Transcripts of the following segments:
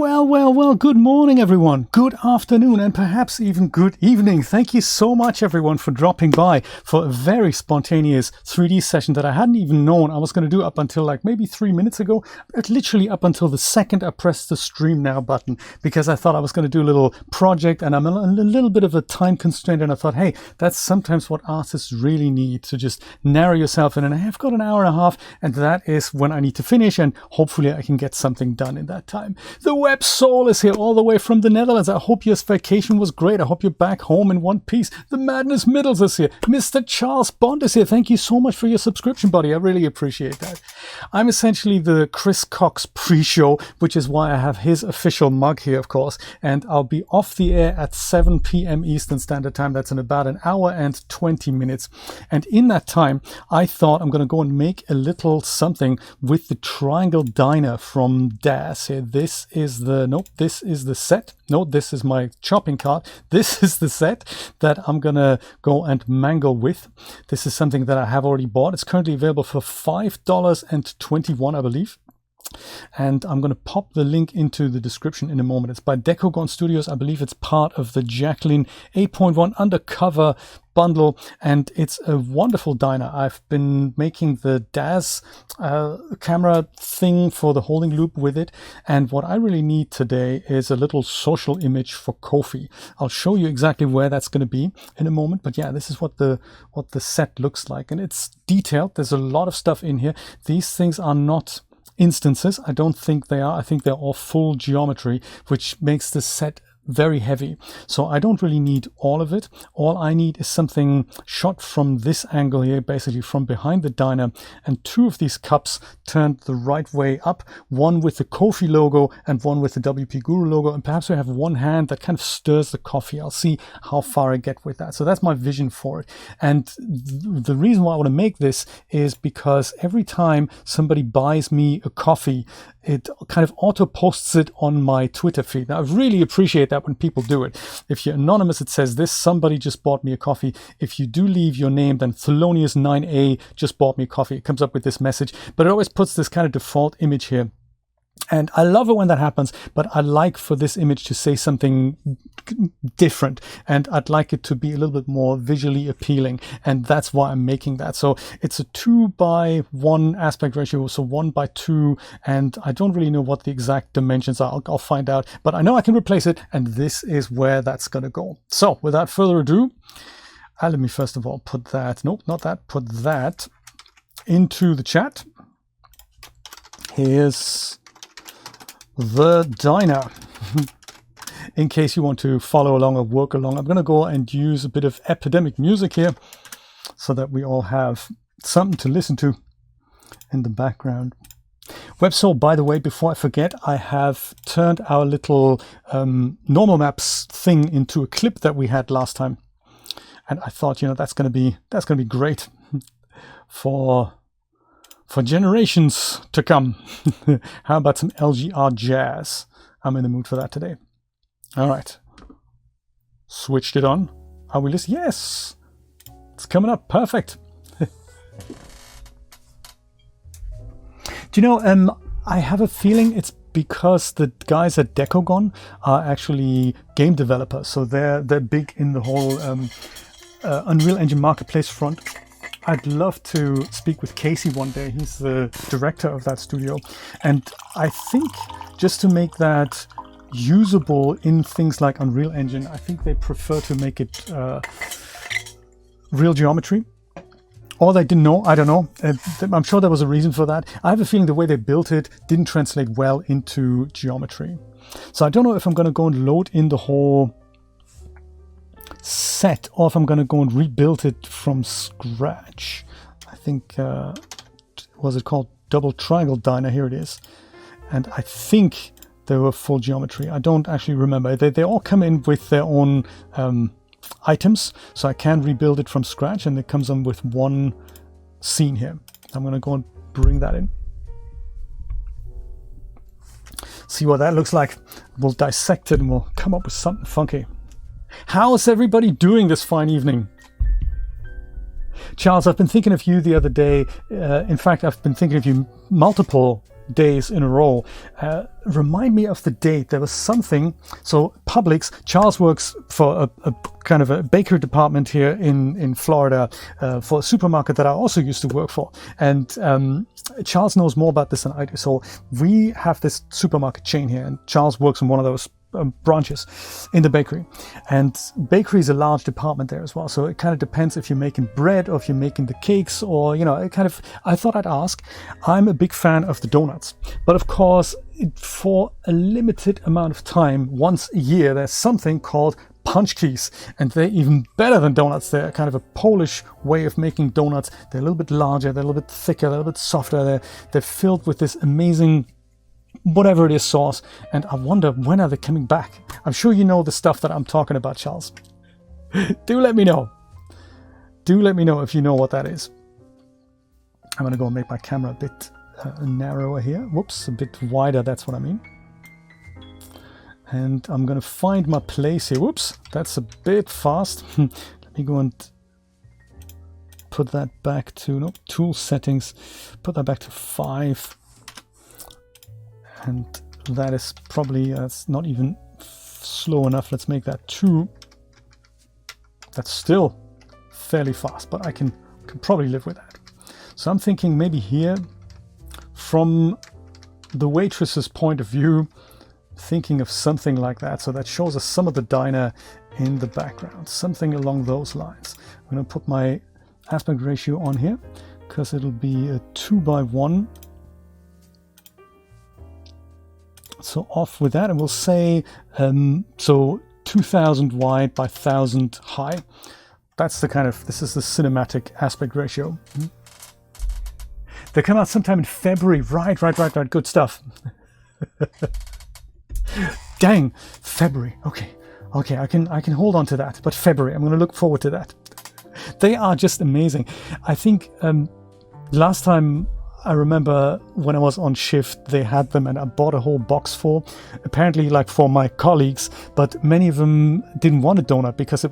Well, good morning, everyone. Good afternoon, and perhaps even good evening. Thank you so much, everyone, for dropping by for a very spontaneous 3D session that I hadn't even known I was going to do up until like maybe 3 minutes ago. Literally up until the second I pressed the stream now button, because I thought I was going to do a little project, and I'm a little bit of a time constraint, and I thought, hey, that's sometimes what artists really need, to just narrow yourself in, and I've got an hour and a half, and that is when I need to finish, and hopefully I can get something done in that time. The web soul is here all the way from the Netherlands. I hope your vacation was great. I hope you're back home in one piece. The Madness Middles is here. Mr. Charles Bond is here. Thank you so much for your subscription, buddy. I really appreciate that. I'm essentially the Chris Cox pre-show, which is why I have his official mug here, of course, and I'll be off the air at 7 p.m. Eastern Standard Time. That's in about an hour and 20 minutes. And in that time, I thought I'm going to go and make a little something with the Triangle Diner from DAZ here. This is the set. No, this is my shopping cart. This is the set that I'm gonna go and mangle with. This is something that I have already bought. It's currently available for $5.21, I believe. And I'm going to pop the link into the description in a moment. It's by Decals Studios. I believe it's part of the Jacqueline 8.1 Undercover bundle, and it's a wonderful diner. I've been making the DAZ camera thing for the holding loop with it, and what I really need today is a little social image for Ko-fi. I'll show you exactly where that's going to be in a moment, but yeah, this is what the set looks like, and it's detailed. There's a lot of stuff in here. These things are not instances. I don't think they are. I think they're all full geometry, which makes the set very heavy. So I don't really need all of it. All I need is something shot from this angle here, basically from behind the diner, and two of these cups turned the right way up, one with the Ko-fi logo and one with the WP Guru logo, and perhaps we have one hand that kind of stirs the coffee. I'll see how far I get with that. So that's my vision for it. And the reason why I want to make this is because every time somebody buys me a coffee, it kind of auto posts it on my Twitter feed. Now, I really appreciate that when people do it. If you're anonymous, it says this, somebody just bought me a coffee. If you do leave your name, then Thelonious9A just bought me a coffee. It comes up with this message, but it always puts this kind of default image here. And I love it when that happens, but I like for this image to say something different, and I'd like it to be a little bit more visually appealing, and that's why I'm making that. So it's a 2:1 aspect ratio, so 1:2, and I don't really know what the exact dimensions are. I'll find out, but I know I can replace it, and this is where that's going to go. So without further ado, let me first of all put that, nope, not that, put that into the chat. Here's the diner. In case you want to follow along or work along, I'm going to go and use a bit of epidemic music here so that we all have something to listen to in the background. WebSoul, by the way, before I forget, I have turned our little normal maps thing into a clip that we had last time, and I thought, that's going to be great for generations to come. How about some LGR jazz? I'm in the mood for that today. All right. Switched it on. Are we listening? Yes. It's coming up. Perfect. Do you know, I have a feeling it's because the guys at Decagon are actually game developers. So they're big in the whole Unreal Engine Marketplace front. I'd love to speak with Casey one day. He's the director of that studio. And I think just to make that usable in things like Unreal Engine, I think they prefer to make it real geometry. Or they didn't know, I don't know. I'm sure there was a reason for that. I have a feeling the way they built it didn't translate well into geometry. So I don't know if I'm going to go and load in the whole set, or if I'm going to go and rebuild it from scratch. I think, was it called Double Triangle Diner? Here it is. And I think they were full geometry. I don't actually remember. They all come in with their own items, so I can rebuild it from scratch, and it comes in with one scene here. I'm going to go and bring that in. See what that looks like. We'll dissect it and we'll come up with something funky. How's everybody doing this fine evening? Charles, I've been thinking of you the other day. In fact, I've been thinking of you multiple days in a row remind me of the date. There was something. So Publix, Charles works for a kind of a bakery department here in Florida for a supermarket that I also used to work for. And Charles knows more about this than I do. So we have this supermarket chain here, and Charles works in one of those branches in the bakery, and bakery is a large department there as well, so it kind of depends if you're making bread or if you're making the cakes, or I thought I'd ask. I'm a big fan of the donuts, but of course for a limited amount of time, once a year, there's something called punch keys, and they're even better than donuts. They're kind of a Polish way of making donuts. They're a little bit larger, they're a little bit thicker, they're a little bit softer, they're filled with this amazing whatever it is sauce, and I wonder, when are they coming back? I'm sure you know the stuff that I'm talking about, Charles. Do let me know. Do let me know if you know what that is. I'm gonna go and make my camera a bit narrower here. Whoops, a bit wider, that's what I mean. And I'm gonna find my place here. Whoops, that's a bit fast. Let me go and put that back to, tool settings, put that back to 5. And that is probably, that's not even slow enough. Let's make that 2. That's still fairly fast, but I can probably live with that. So I'm thinking maybe here, from the waitress's point of view, thinking of something like that. So that shows us some of the diner in the background, something along those lines. I'm going to put my aspect ratio on here because it'll be a 2:1. So off with that, and we'll say so 2000 wide by 1000 high. That's the kind of, this is the cinematic aspect ratio. They come out sometime in February. Right. Good stuff. Dang, February. Okay, I can hold on to that. But February, I'm going to look forward to that. They are just amazing. I think last time, I remember when I was on shift, they had them, and I bought a whole box full, apparently like for my colleagues, but many of them didn't want a donut because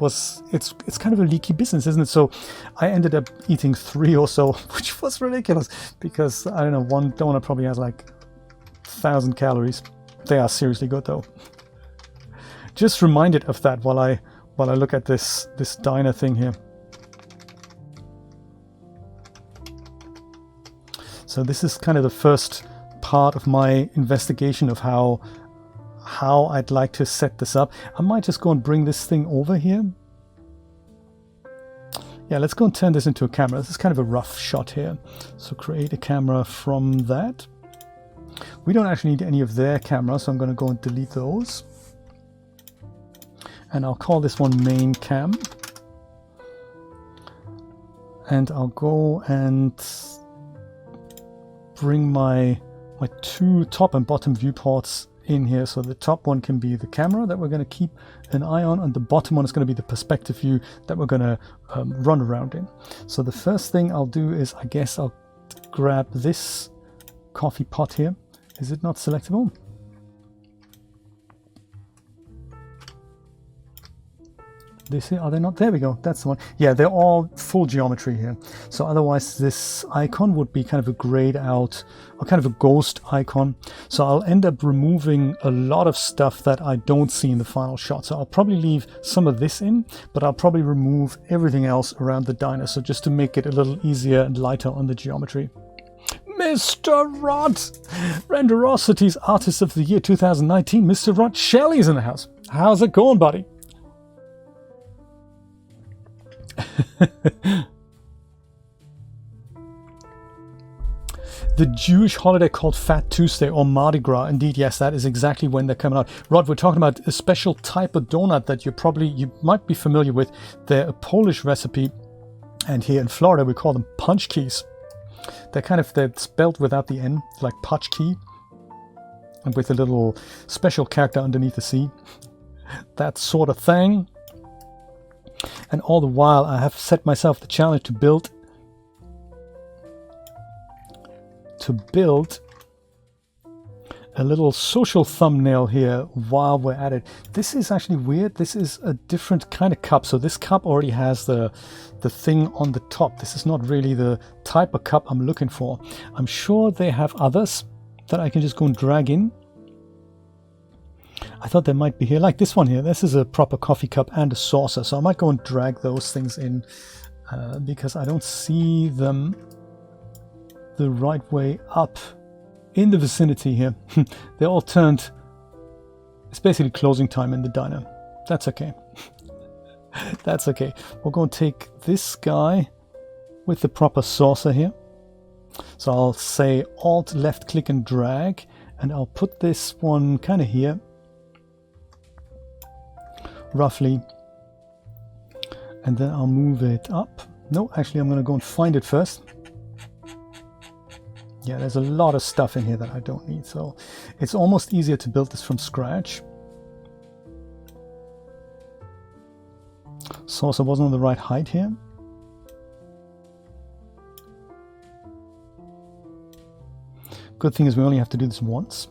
it's kind of a leaky business, isn't it? So I ended up eating 3 or so, which was ridiculous because, I don't know, one donut probably has like 1,000 calories. They are seriously good though. Just reminded of that while I look at this diner thing here. So this is kind of the first part of my investigation of how I'd like to set this up. I might just go and bring this thing over here. Yeah, let's go and turn this into a camera. This is kind of a rough shot here. So create a camera from that. We don't actually need any of their cameras, so I'm going to go and delete those. And I'll call this one main cam. And I'll go and bring my 2 top and bottom viewports in here. So the top one can be the camera that we're going to keep an eye on, and the bottom one is going to be the perspective view that we're going to run around in. So the first thing I'll do is, I guess I'll grab this coffee pot here. Is it not selectable? Are they not? There we go. That's the one. Yeah, they're all full geometry here. So otherwise this icon would be kind of a grayed out or kind of a ghost icon. So I'll end up removing a lot of stuff that I don't see in the final shot. So I'll probably leave some of this in, but I'll probably remove everything else around the diner. So just to make it a little easier and lighter on the geometry. Mr. Rod, Renderosity's Artist of the Year 2019, Mr. Rod Shelley's in the house. How's it going, buddy? The Jewish holiday called Fat Tuesday or Mardi Gras. Indeed, yes, that is exactly when they're coming out. Rod, we're talking about a special type of donut that you might be familiar with. They're a Polish recipe, and here in Florida we call them punch keys. They're spelled without the N, like punch key, and with a little special character underneath the C. That sort of thing. And all the while I have set myself the challenge to build a little social thumbnail here while we're at it. This is actually weird. This is a different kind of cup. So this cup already has the thing on the top. This is not really the type of cup I'm looking for. I'm sure they have others. that I can just go and drag in. I thought they might be here, like this one here. This is a proper coffee cup and a saucer, so I might go and drag those things in because I don't see them the right way up in the vicinity here. They're all turned. It's basically closing time in the diner. That's okay. That's okay. We're going to take this guy with the proper saucer here. So I'll say Alt left click and drag, and I'll put this one kind of here, roughly, and then I'll move it up. No, actually I'm going to go and find it first. Yeah, there's a lot of stuff in here that I don't need, so it's almost easier to build this from scratch. Saucer wasn't on the right height here. Good thing is we only have to do this once.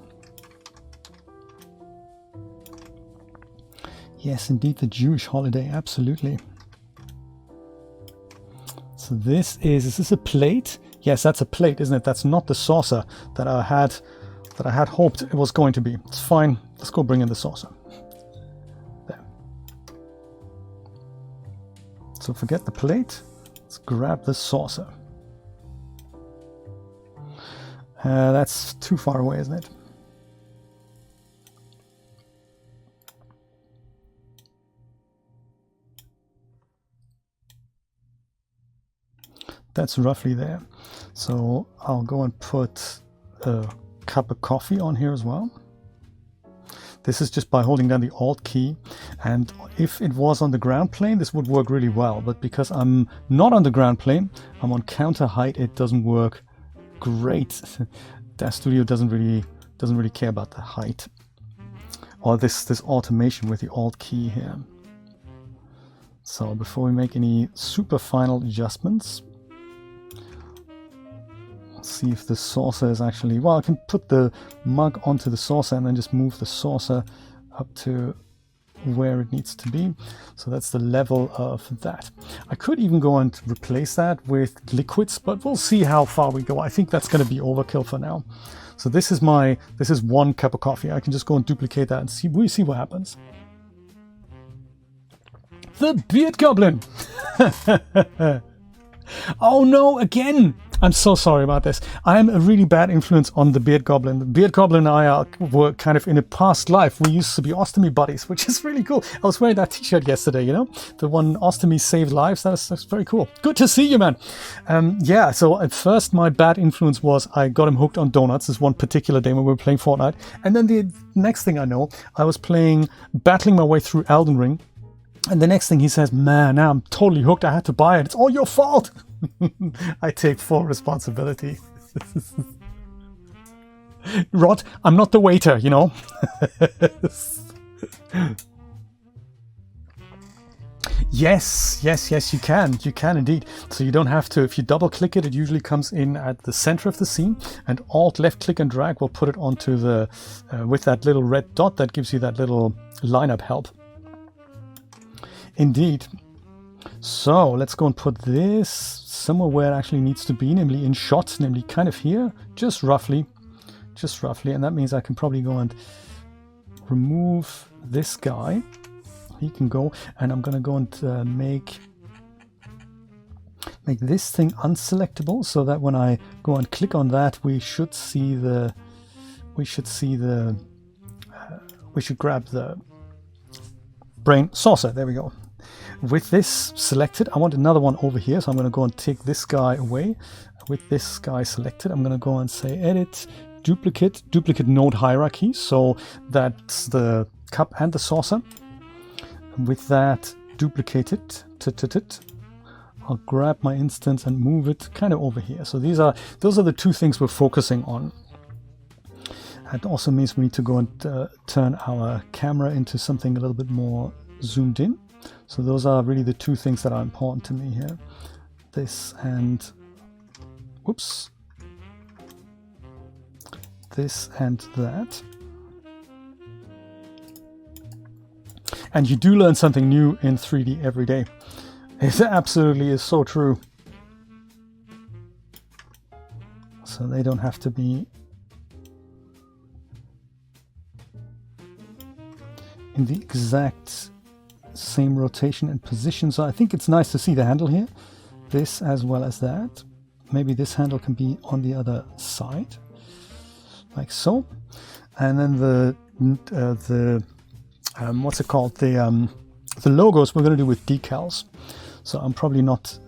Yes, indeed, the Jewish holiday, absolutely. So is this a plate? Yes, that's a plate, isn't it? That's not the saucer that I had hoped it was going to be. It's fine. Let's go bring in the saucer. There. So forget the plate. Let's grab the saucer. That's too far away, isn't it? That's roughly there. So I'll go and put a cup of coffee on here as well. This is just by holding down the Alt key, and if it was on the ground plane this would work really well, but because I'm not on the ground plane, I'm on counter height, it doesn't work great. DAZ Studio doesn't really care about the height or this automation with the Alt key here. So before we make any super final adjustments, let's see if the saucer is actually, well, I can put the mug onto the saucer and then just move the saucer up to where it needs to be. So that's the level of that. I could even go and replace that with liquids, but we'll see how far we go. I think that's going to be overkill for now. So this is one cup of coffee. I can just go and duplicate that and see what happens. The Beard Goblin. Oh no, again. I'm so sorry about this. I am a really bad influence on the Beard Goblin. The Beard Goblin and I were kind of in a past life. We used to be ostomy buddies, which is really cool. I was wearing that t-shirt yesterday, you know? The one ostomy saved lives. That's very cool. Good to see you, man. Yeah, so at first my bad influence was I got him hooked on donuts this one particular day when we were playing Fortnite. And then the next thing I know, I was battling my way through Elden Ring. And the next thing he says, man, now I'm totally hooked. I had to buy it. It's all your fault. I take full responsibility. Rod, I'm not the waiter, you know. Yes, you can. You can indeed. So you don't have to, if you double click it, it usually comes in at the center of the scene, and Alt left click and drag will put it onto the, with that little red dot that gives you that little lineup help. Indeed. So let's go and put this somewhere where it actually needs to be, namely in shot, namely kind of here, just roughly. And that means I can probably go and remove this guy. He can go, and I'm going to go and make this thing unselectable, so that when I go and click on that, we should grab the brain saucer. There we go. With this selected, I want another one over here, so I'm going to go and take this guy away. With this guy selected, I'm going to go and say edit, duplicate node hierarchy, so that's the cup and the saucer. With that duplicated, I'll grab my instance and move it kind of over here. So those are the two things we're focusing on. That also means we need to go and turn our camera into something a little bit more zoomed in. So those are really the two things that are important to me here. This and, whoops, this and that. And you do learn something new in 3D every day. It absolutely is so true. So they don't have to be in the exact same rotation and position. So I think it's nice to see the handle here, this as well as that. Maybe this handle can be on the other side, like so. And then the what's it called? The logos we're going to do with decals. So I'm probably not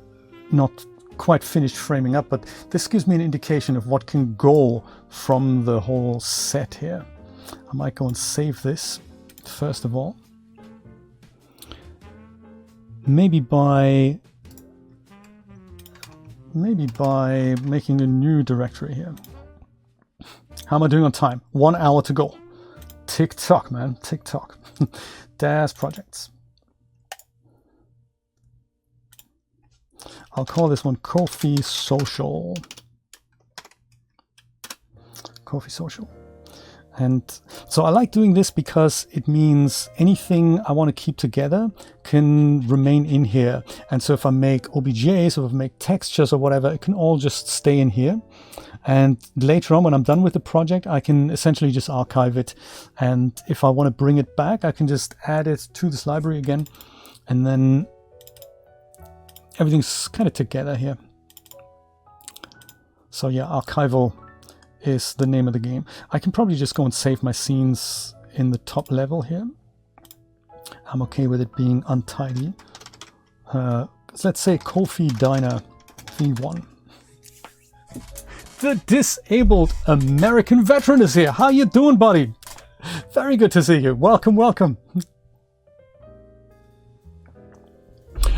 quite finished framing up, but this gives me an indication of what can go from the whole set here. I might go and save this first of all. Maybe by making a new directory here. How am I doing on time? 1 hour to go. Tick tock, man, tick tock. DAZ projects. I'll call this one Ko-fi Social. Ko-fi Social. And so I like doing this because it means anything I want to keep together can remain in here. And so if I make OBJs or if I make textures or whatever, it can all just stay in here. And later on, when I'm done with the project, I can essentially just archive it. And if I want to bring it back, I can just add it to this library again. And then everything's kind of together here. So yeah, archival is the name of the game. I can probably just go and save my scenes in the top level here. I'm okay with it being untidy. Let's say Ko-fi Diner V1. The disabled American veteran is here. How you doing, buddy? Very good to see you. Welcome, welcome.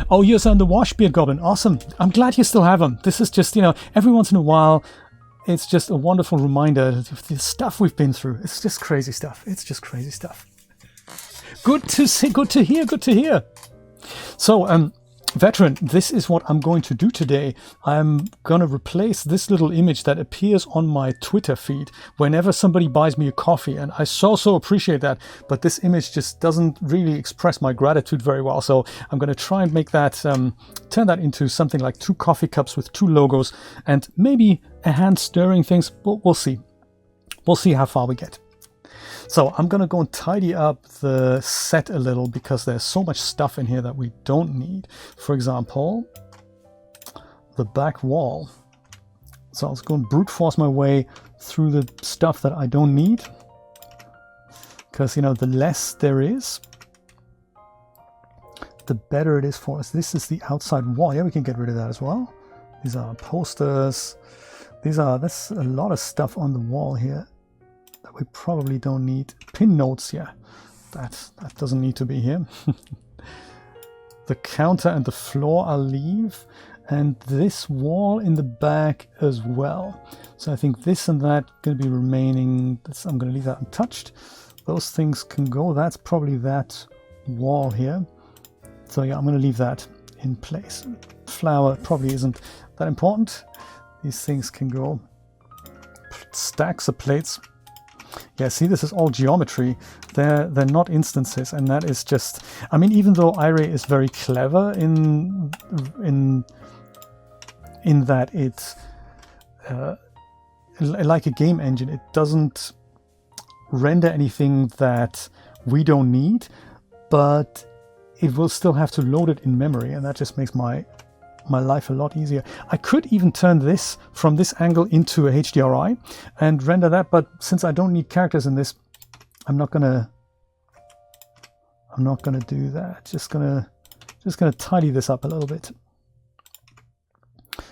Oh, yes, and the Washbeard Goblin. Awesome. I'm glad you still have them. This is just, you know, every once in a while, it's just a wonderful reminder of the stuff we've been through. It's just crazy stuff. It's just crazy stuff. Good to see, good to hear, good to hear. So, veteran, this is what I'm going to do today. I'm going to replace this little image that appears on my Twitter feed whenever somebody buys me a coffee. And I so appreciate that. But this image just doesn't really express my gratitude very well. So I'm going to try and make that, turn that into something like 2 coffee cups with 2 logos and maybe a hand stirring things. But we'll see. We'll see how far we get. So I'm going to go and tidy up the set a little because there's so much stuff in here that we don't need. For example, the back wall. So I'll go and brute force my way through the stuff that I don't need. Because, you know, the less there is, the better it is for us. This is the outside wall. Yeah, we can get rid of that as well. These are posters. That's a lot of stuff on the wall here that we probably don't need. Pin notes, yeah, that doesn't need to be here. The counter and the floor I'll leave, and this wall in the back as well. So I think this and that going to be remaining. I'm going to leave that untouched. Those things can go. That's probably that wall here. So yeah, I'm going to leave that in place. Flower probably isn't that important. These things can go. Stacks of plates. Yeah, see, this is all geometry. They're not instances, and that is just, I mean, even though Iray is very clever in that it's like a game engine, it doesn't render anything that we don't need, but it will still have to load it in memory, and that just makes my life a lot easier. I could even turn this from this angle into a HDRI and render that, but since I don't need characters in this, I'm not gonna do that. Just gonna tidy this up a little bit.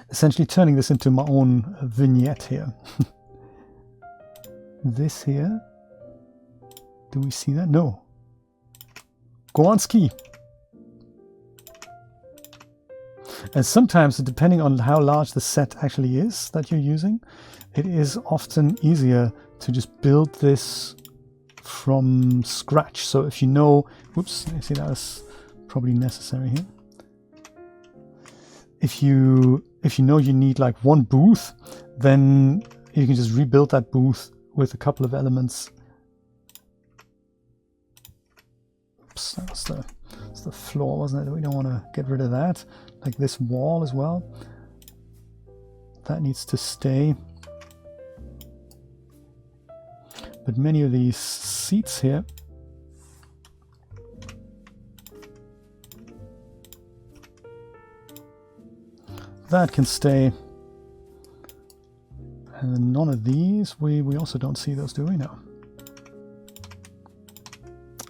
Essentially turning this into my own vignette here. This here, do we see that? No. Go on ski. And sometimes, depending on how large the set actually is that you're using, it is often easier to just build this from scratch. So if you know, whoops, I see that's probably necessary here. If you know you need like one booth, then you can just rebuild that booth with a couple of elements. Oops, that's the floor, wasn't it? We don't want to get rid of that. Like this wall as well. That needs to stay. But many of these seats here, that can stay. And then none of these, we also don't see those, do we? No.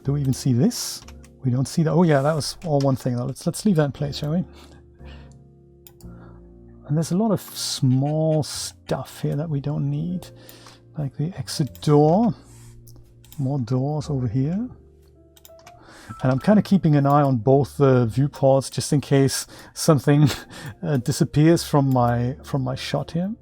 Do we even see this? We don't see that. Oh yeah, that was all one thing. Let's leave that in place, shall we? And there's a lot of small stuff here that we don't need. Like the exit door. More doors over here. And I'm kind of keeping an eye on both the viewports just in case something disappears from my shot here.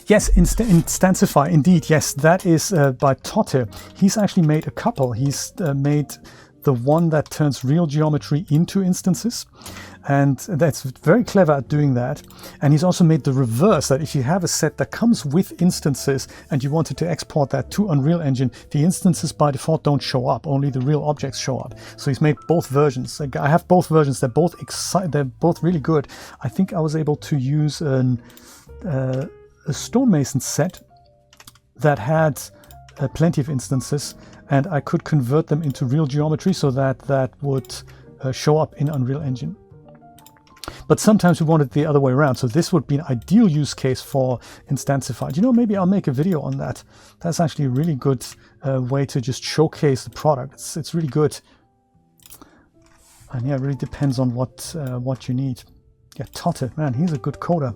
Yes, Instancify, indeed. Yes, that is by Totte. He's actually made a couple. He's made the one that turns real geometry into instances. And that's very clever at doing that. And he's also made the reverse, that if you have a set that comes with instances and you wanted to export that to Unreal Engine, the instances by default don't show up, only the real objects show up. So he's made both versions. I have both versions. They're both really good. I think I was able to use a stonemason set that had plenty of instances, and I could convert them into real geometry so that would show up in Unreal Engine. But sometimes we want it the other way around, so this would be an ideal use case for Instancified. You know, maybe I'll make a video on that. That's actually a really good way to just showcase the product. It's really good. And yeah, it really depends on what you need. Yeah, Totte, man, he's a good coder.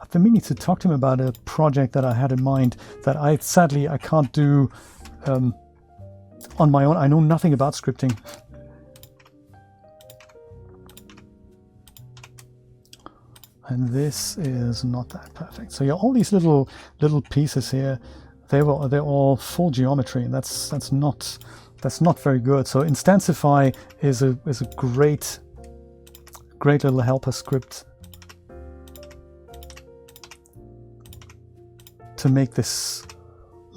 I've been meaning to talk to him about a project that I had in mind that sadly I can't do on my own. I know nothing about scripting. And this is not that perfect. So yeah, all these little pieces here, they're all full geometry, and that's not very good. So Instancify is a great little helper script to make this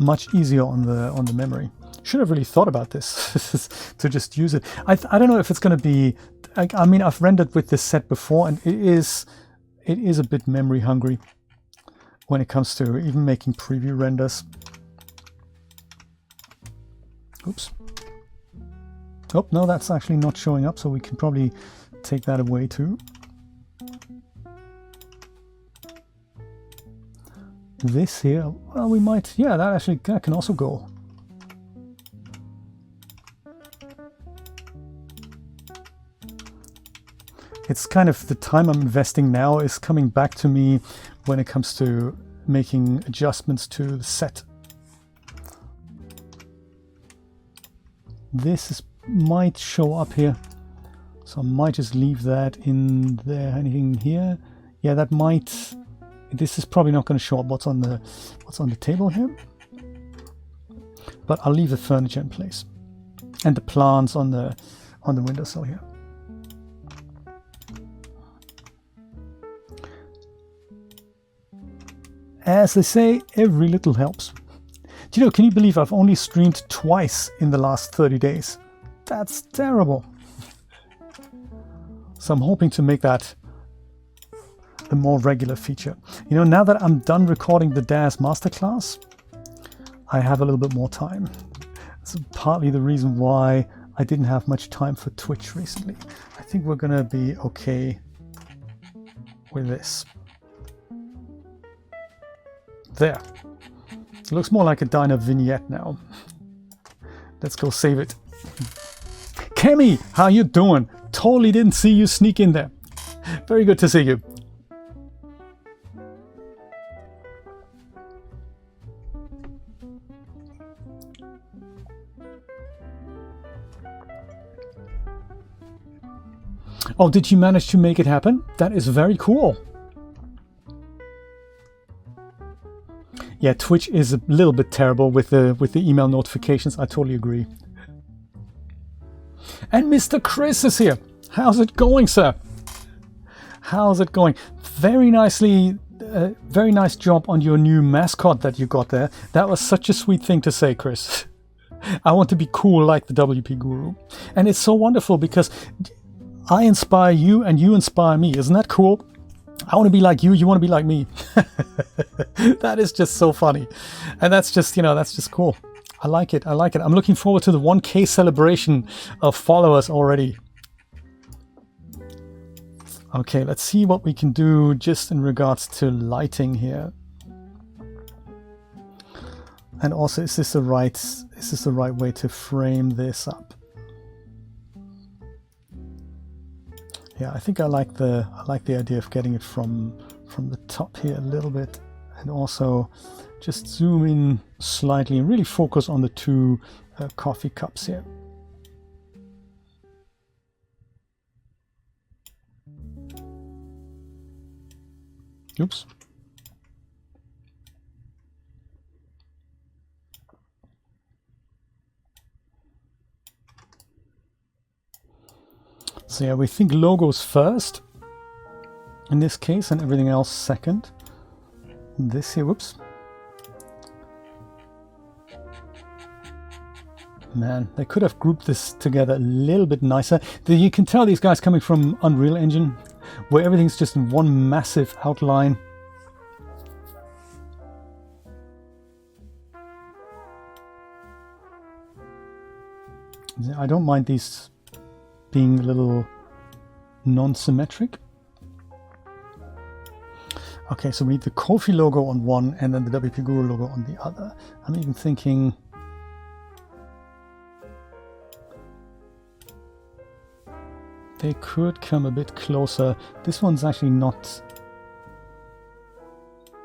much easier on the memory. Should have really thought about this to just use it. I don't know if it's going to be. I mean, I've rendered with this set before, and it is a bit memory hungry when it comes to even making preview renders. Oops. Oh no, that's actually not showing up, so we can probably take that away too. This here, well, we might, yeah, that can also go. It's kind of the time I'm investing now is coming back to me when it comes to making adjustments to the set. This might show up here, so I might just leave that in there. Anything here? Yeah, that might. This is probably not going to show up what's on the table here, but I'll leave the furniture in place and the plants on the windowsill here. As they say, every little helps. Do you know, can you believe I've only streamed twice in the last 30 days? That's terrible. So I'm hoping to make that a more regular feature. You know, now that I'm done recording the DAZ masterclass, I have a little bit more time. That's partly the reason why I didn't have much time for Twitch recently. I think we're gonna be okay with this. There. It looks more like a diner vignette now. Let's go save it. Kemi, how you doing? Totally didn't see you sneak in there. Very good to see you. Oh, did you manage to make it happen? That is very cool. Yeah, Twitch is a little bit terrible with the email notifications. I totally agree. And Mr. Chris is here. How's it going, sir? How's it going? Very nicely, very nice job on your new mascot that you got there. That was such a sweet thing to say, Chris. I want to be cool like the WP Guru. And it's so wonderful because I inspire you and you inspire me. Isn't that cool? I want to be like you, you want to be like me. That is just so funny. And that's just, you know, that's just cool. I like it. I like it. I'm looking forward to the 1K celebration of followers already. Okay, let's see what we can do just in regards to lighting here. And also, is this the right way to frame this up? Yeah, I think I like the idea of getting it from the top here a little bit, and also just zoom in slightly and really focus on the two coffee cups here. Oops. So yeah, we think logos first in this case and everything else second. This here, whoops. Man, they could have grouped this together a little bit nicer. You can tell these guys coming from Unreal Engine, where everything's just in one massive outline. I don't mind these being a little non-symmetric. Okay, so we need the Ko-fi logo on one and then the WP Guru logo on the other. I'm even thinking they could come a bit closer. This one's actually not.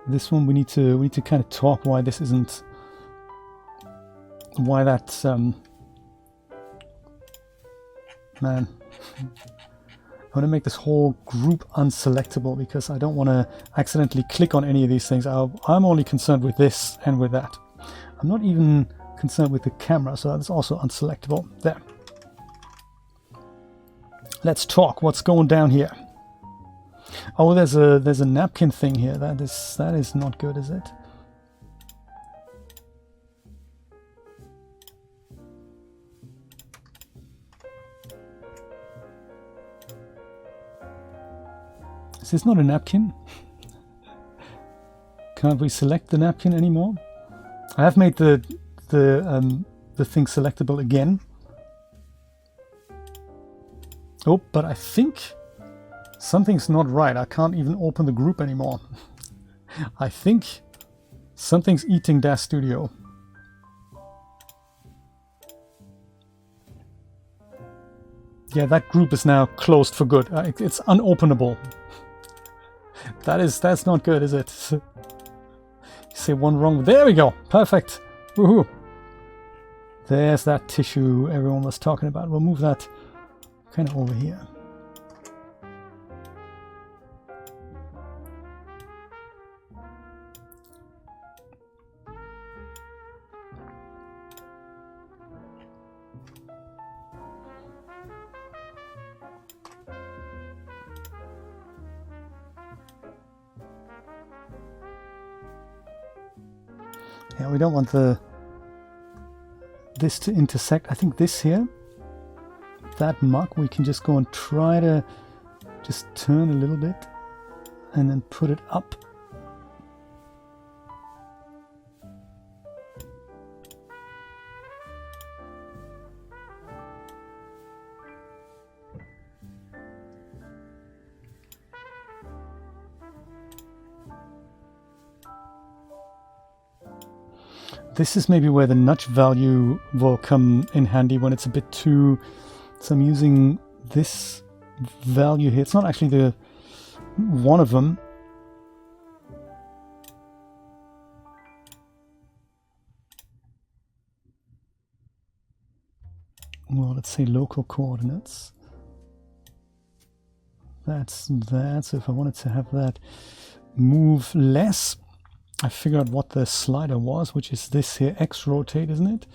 This one we need to kind of talk why this isn't. Why that man. I want to make this whole group unselectable because I don't want to accidentally click on any of these things. I'm only concerned with this and with that. I'm not even concerned with the camera, so that's also unselectable. There. Let's talk. What's going down here? Oh, there's a napkin thing here. That is not good, is it? Is this not a napkin? Can't we select the napkin anymore? I have made the thing selectable again. Oh, but I think something's not right. I can't even open the group anymore. I think something's eating DAZ Studio. Yeah, that group is now closed for good. It's unopenable. That's not good, is it? You say one wrong. There we go. Perfect. Woohoo. There's that tissue everyone was talking about. We'll move that kind of over here. Yeah, we don't want this to intersect. I think this here, that mug, we can just go and try to just turn a little bit and then put it up. This is maybe where the nudge value will come in handy when it's a bit too. So I'm using this value here. It's not actually the one of them. Well, let's say local coordinates. That's that. So if I wanted to have that move less, I figured out what the slider was, which is this here, X rotate, isn't it?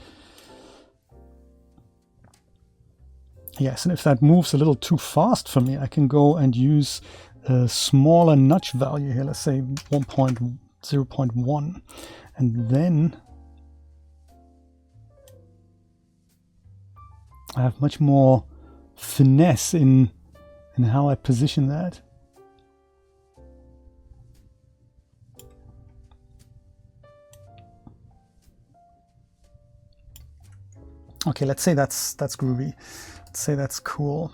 Yes, and if that moves a little too fast for me, I can go and use a smaller nudge value here, let's say 0.1, and then I have much more finesse in how I position that. Okay, let's say that's groovy. Let's say that's cool.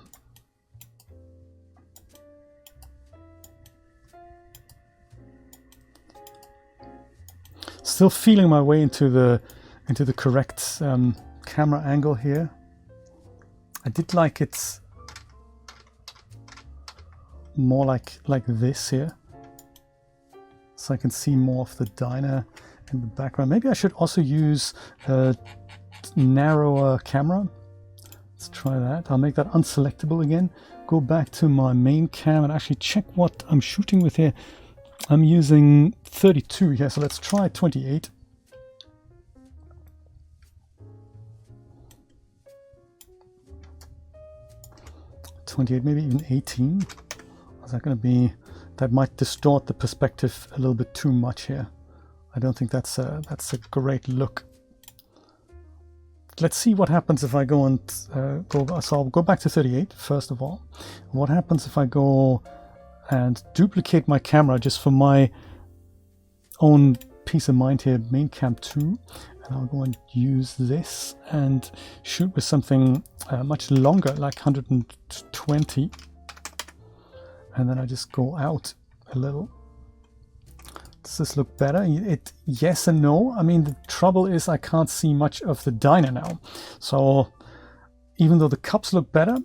Still feeling my way into the correct camera angle here. I did like it more like this here, so I can see more of the diner in the background. Maybe I should also use a narrower camera. Let's try that. I'll make that unselectable again. Go back to my main cam and actually check what I'm shooting with here. I'm using 32 here, so let's try 28. Maybe even 18. Is that going to be? That might distort the perspective a little bit too much here. I don't think that's a great look. Let's see what happens if I go and go. So I'll go back to 38 first of all. What happens if I go and duplicate my camera just for my own peace of mind here? Main cam 2, and I'll go and use this and shoot with something much longer, like 120, and then I just go out a little. Does this look better? Yes and no. I mean, the trouble is I can't see much of the diner now. So even though the cups look better,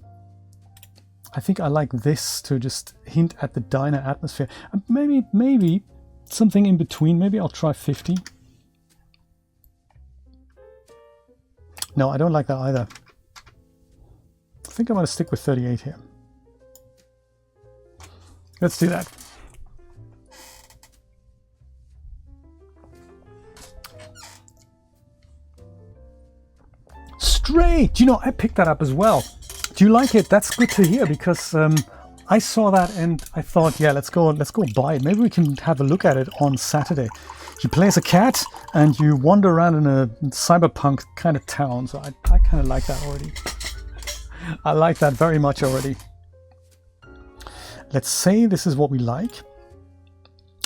I think I like this to just hint at the diner atmosphere. And maybe something in between. Maybe I'll try 50. No, I don't like that either. I think I'm going to stick with 38 here. Let's do that. Stray! Do you know, I picked that up as well. Do you like it? That's good to hear, because I saw that and I thought, yeah, let's go buy it. Maybe we can have a look at it on Saturday. You play as a cat and you wander around in a cyberpunk kind of town. So I kind of like that already. I like that very much already. Let's say this is what we like.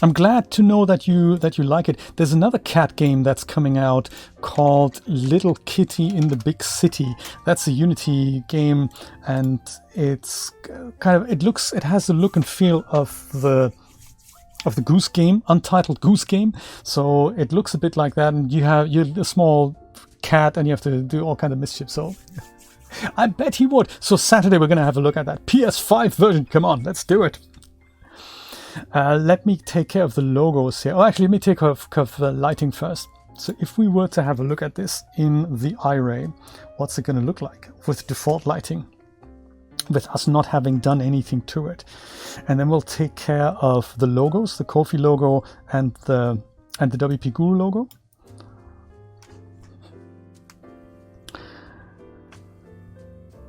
I'm glad to know that you like it. There's another cat game that's coming out called Little Kitty in the Big City. That's a Unity game, and it's kind of, it has the look and feel of the Goose Game, Untitled Goose Game. So it looks a bit like that, and you're a small cat and you have to do all kind of mischief. So I bet he would. So Saturday we're going to have a look at that PS5 version. Come on, let's do it. Let me take care of the logos here. Oh, actually, let me take care of the lighting first. So if we were to have a look at this in the iRay, what's it going to look like with default lighting, with us not having done anything to it? And then we'll take care of the logos, the Ko-fi logo and the WP Guru logo.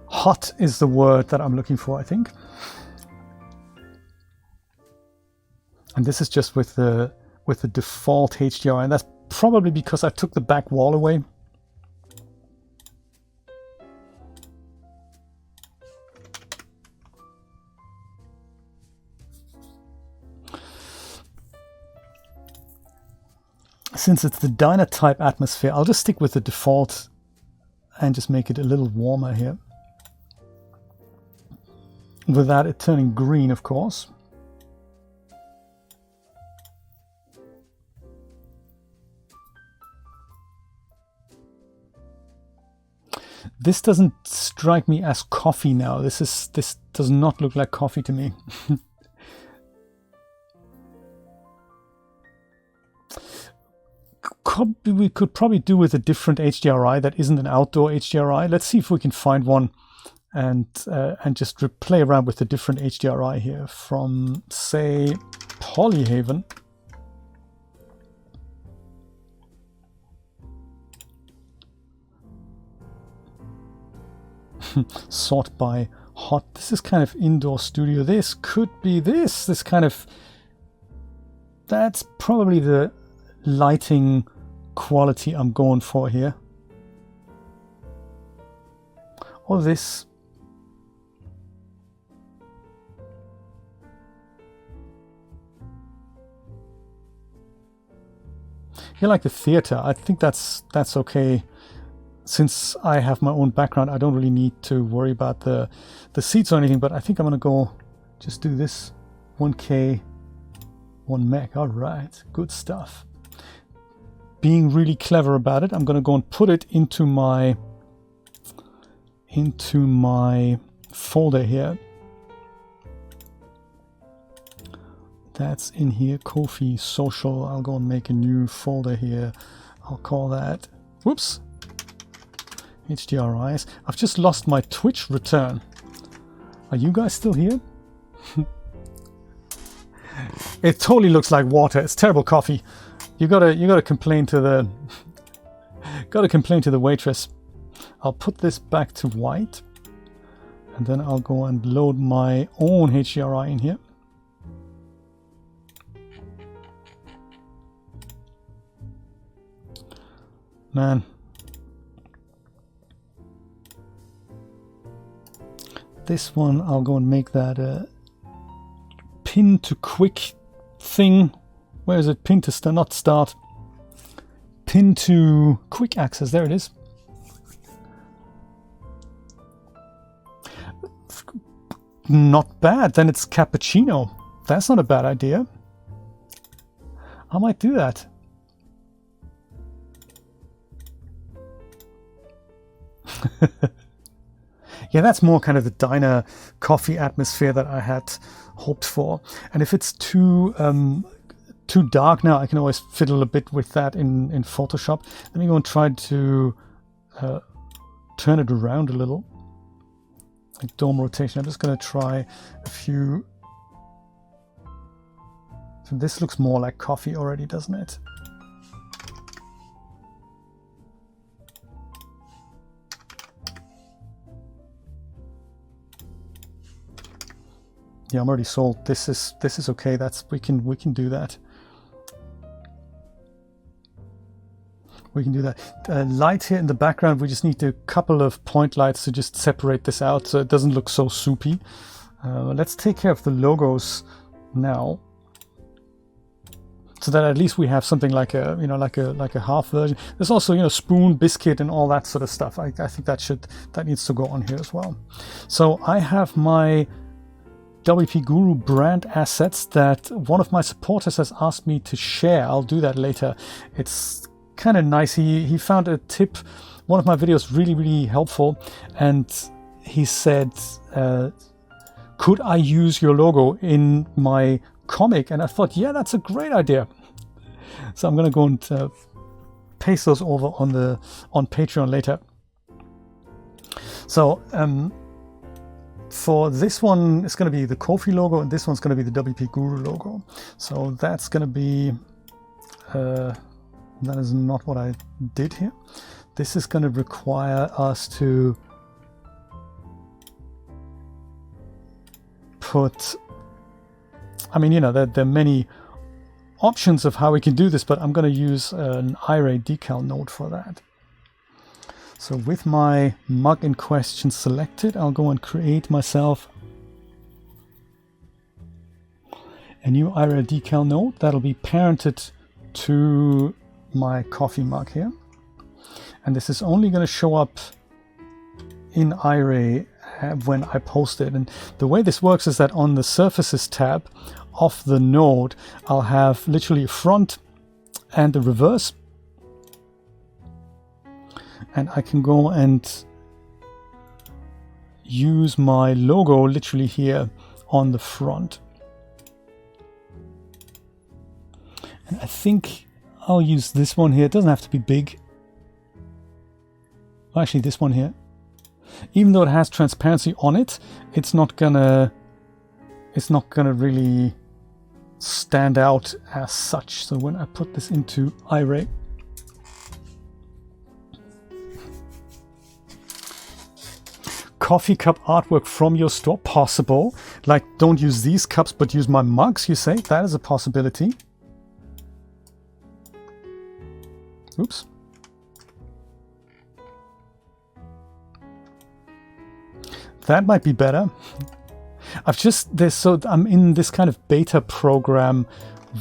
Hot is the word that I'm looking for, I think. And this is just with the default HDRI, and that's probably because I took the back wall away. Since it's the diner type atmosphere, I'll just stick with the default and just make it a little warmer here. Without it turning green, of course. This doesn't strike me as coffee now. This does not look like coffee to me. We could probably do with a different HDRI that isn't an outdoor HDRI. Let's see if we can find one and just play around with the different HDRI here from, say, Polyhaven. Sort by hot. This is kind of indoor studio. This could be this kind of, that's probably the lighting quality I'm going for here. Or this. You like the theater. I think that's okay. since I have my own background, I don't really need to worry about the seats or anything, but I think I'm gonna go just do this 1K 1 meg. All right, good stuff. Being really clever about it, I'm gonna go and put it into my folder here. That's in here, Ko-fi social. I'll go and make a new folder here. I'll call that, whoops, HDRIs. I've just lost my Twitch return. Are you guys still here? It totally looks like water. It's terrible coffee. You gotta complain to the waitress. I'll put this back to white, and then I'll go and load my own HDRI in here. Man, this one I'll go and make that a pin to quick thing. Where is it? Pin to start, not start. Pin to quick access. There it is. Not bad. Then it's cappuccino. That's not a bad idea. I might do that. Yeah, that's more kind of the diner coffee atmosphere that I had hoped for. And if it's too dark now, I can always fiddle a bit with that in Photoshop. Let me go and try to turn it around a little, like dome rotation. I'm just going to try a few. So this looks more like coffee already, doesn't it? Yeah, I'm already sold. This is okay. That's we can do that. We can do that. Light here in the background. We just need a couple of point lights to just separate this out so it doesn't look so soupy. Let's take care of the logos now, so that at least we have something like a like a half version. There's also spoon, biscuit, and all that sort of stuff. I think that needs to go on here as well. So I have my WP Guru brand assets that one of my supporters has asked me to share. I'll do that later. It's kind of nice. He found a tip, one of my videos, really helpful, and he said, could I use your logo in my comic? And I thought, yeah, that's a great idea. So I'm gonna go and paste those over on Patreon later. So for this one, it's going to be the Ko-fi logo, and this one's going to be the WP Guru logo. So that's going to be, that is not what I did here. This is going to require us to put, I mean, there are many options of how we can do this, but I'm going to use an iRay decal node for that. So with my mug in question selected, I'll go and create myself a new iRay decal node that'll be parented to my coffee mug here. And this is only going to show up in iRay when I post it. And the way this works is that on the Surfaces tab of the node, I'll have literally a front and a reverse. And I can go and use my logo literally here on the front. And I think I'll use this one here. It doesn't have to be big. Actually, this one here. Even though it has transparency on it, it's not gonna really stand out as such. So when I put this into iRay, coffee cup artwork from your store, possible. Like, don't use these cups, but use my mugs, you say? That is a possibility. Oops. That might be better. I'm in this kind of beta program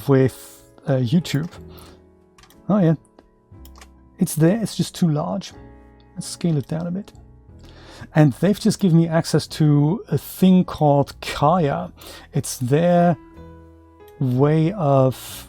with YouTube. Oh yeah, it's there. It's just too large. Let's scale it down a bit. And they've just given me access to a thing called Kaya. It's their way of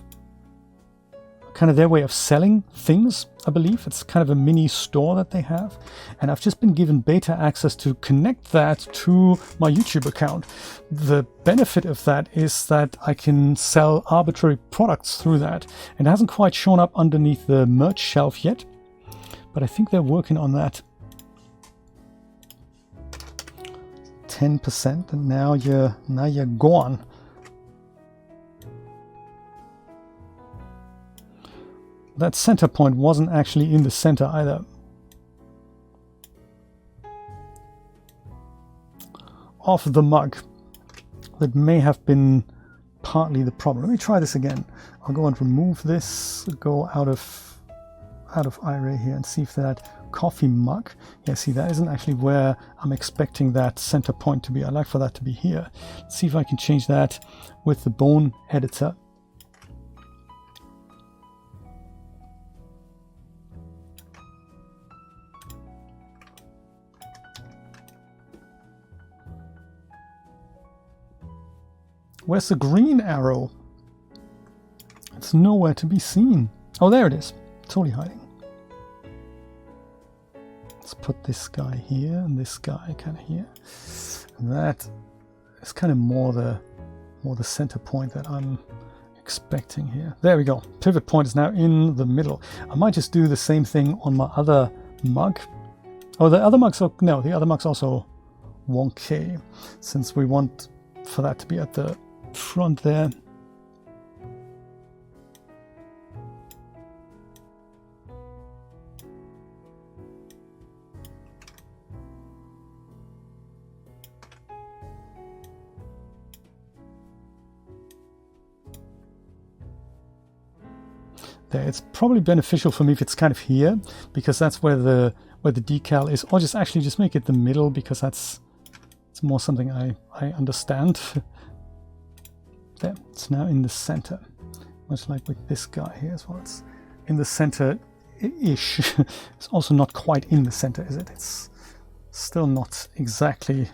selling things, I believe. It's kind of a mini store that they have. And I've just been given beta access to connect that to my YouTube account. The benefit of that is that I can sell arbitrary products through that. It hasn't quite shown up underneath the merch shelf yet, but I think they're working on that. 10%, and now you're gone. That center point wasn't actually in the center either. Of the mug. That may have been partly the problem. Let me try this again. I'll go and remove this, go out of iRay here and see if that coffee mug. Yeah, see, that isn't actually where I'm expecting that center point to be. I'd like for that to be here. Let's see if I can change that with the bone editor. Where's the green arrow? It's nowhere to be seen. Oh, there it is. Totally hiding. Let's put this guy here and this guy kind of here. And that is kind of more the center point that I'm expecting here. There we go. Pivot point is now in the middle. I might just do the same thing on my other mug. Oh, the other mug's no, the other mug's also wonky, since we want for that to be at the front there. There, it's probably beneficial for me if it's kind of here, because that's where the decal is, or just make it the middle, because it's more something I understand. There, it's now in the center, much like with this guy here as well. It's in the center-ish. It's also not quite in the center, is it? It's still not exactly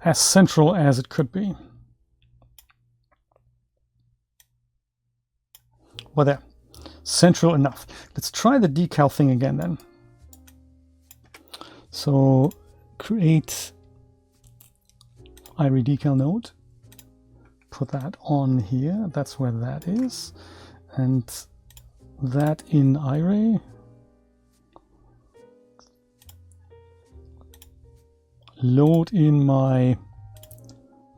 as central as it could be. Well, there. Central enough. Let's try the decal thing again then. So create iRay decal node, put that on here, that's where that is, and that in iRay, load in my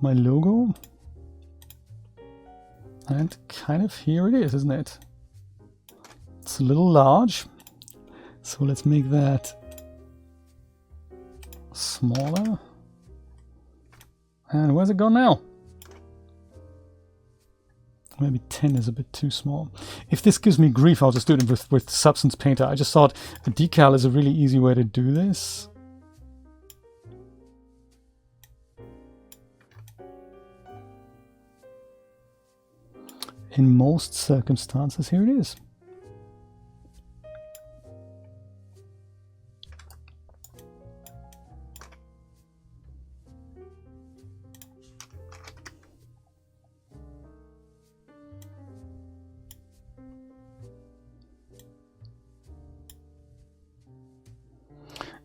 logo, and kind of here it is, isn't it? It's a little large, so let's make that smaller. And where's it gone now? Maybe 10 is a bit too small. If this gives me grief, I'll just do it with Substance Painter. I just thought a decal is a really easy way to do this. In most circumstances, here it is.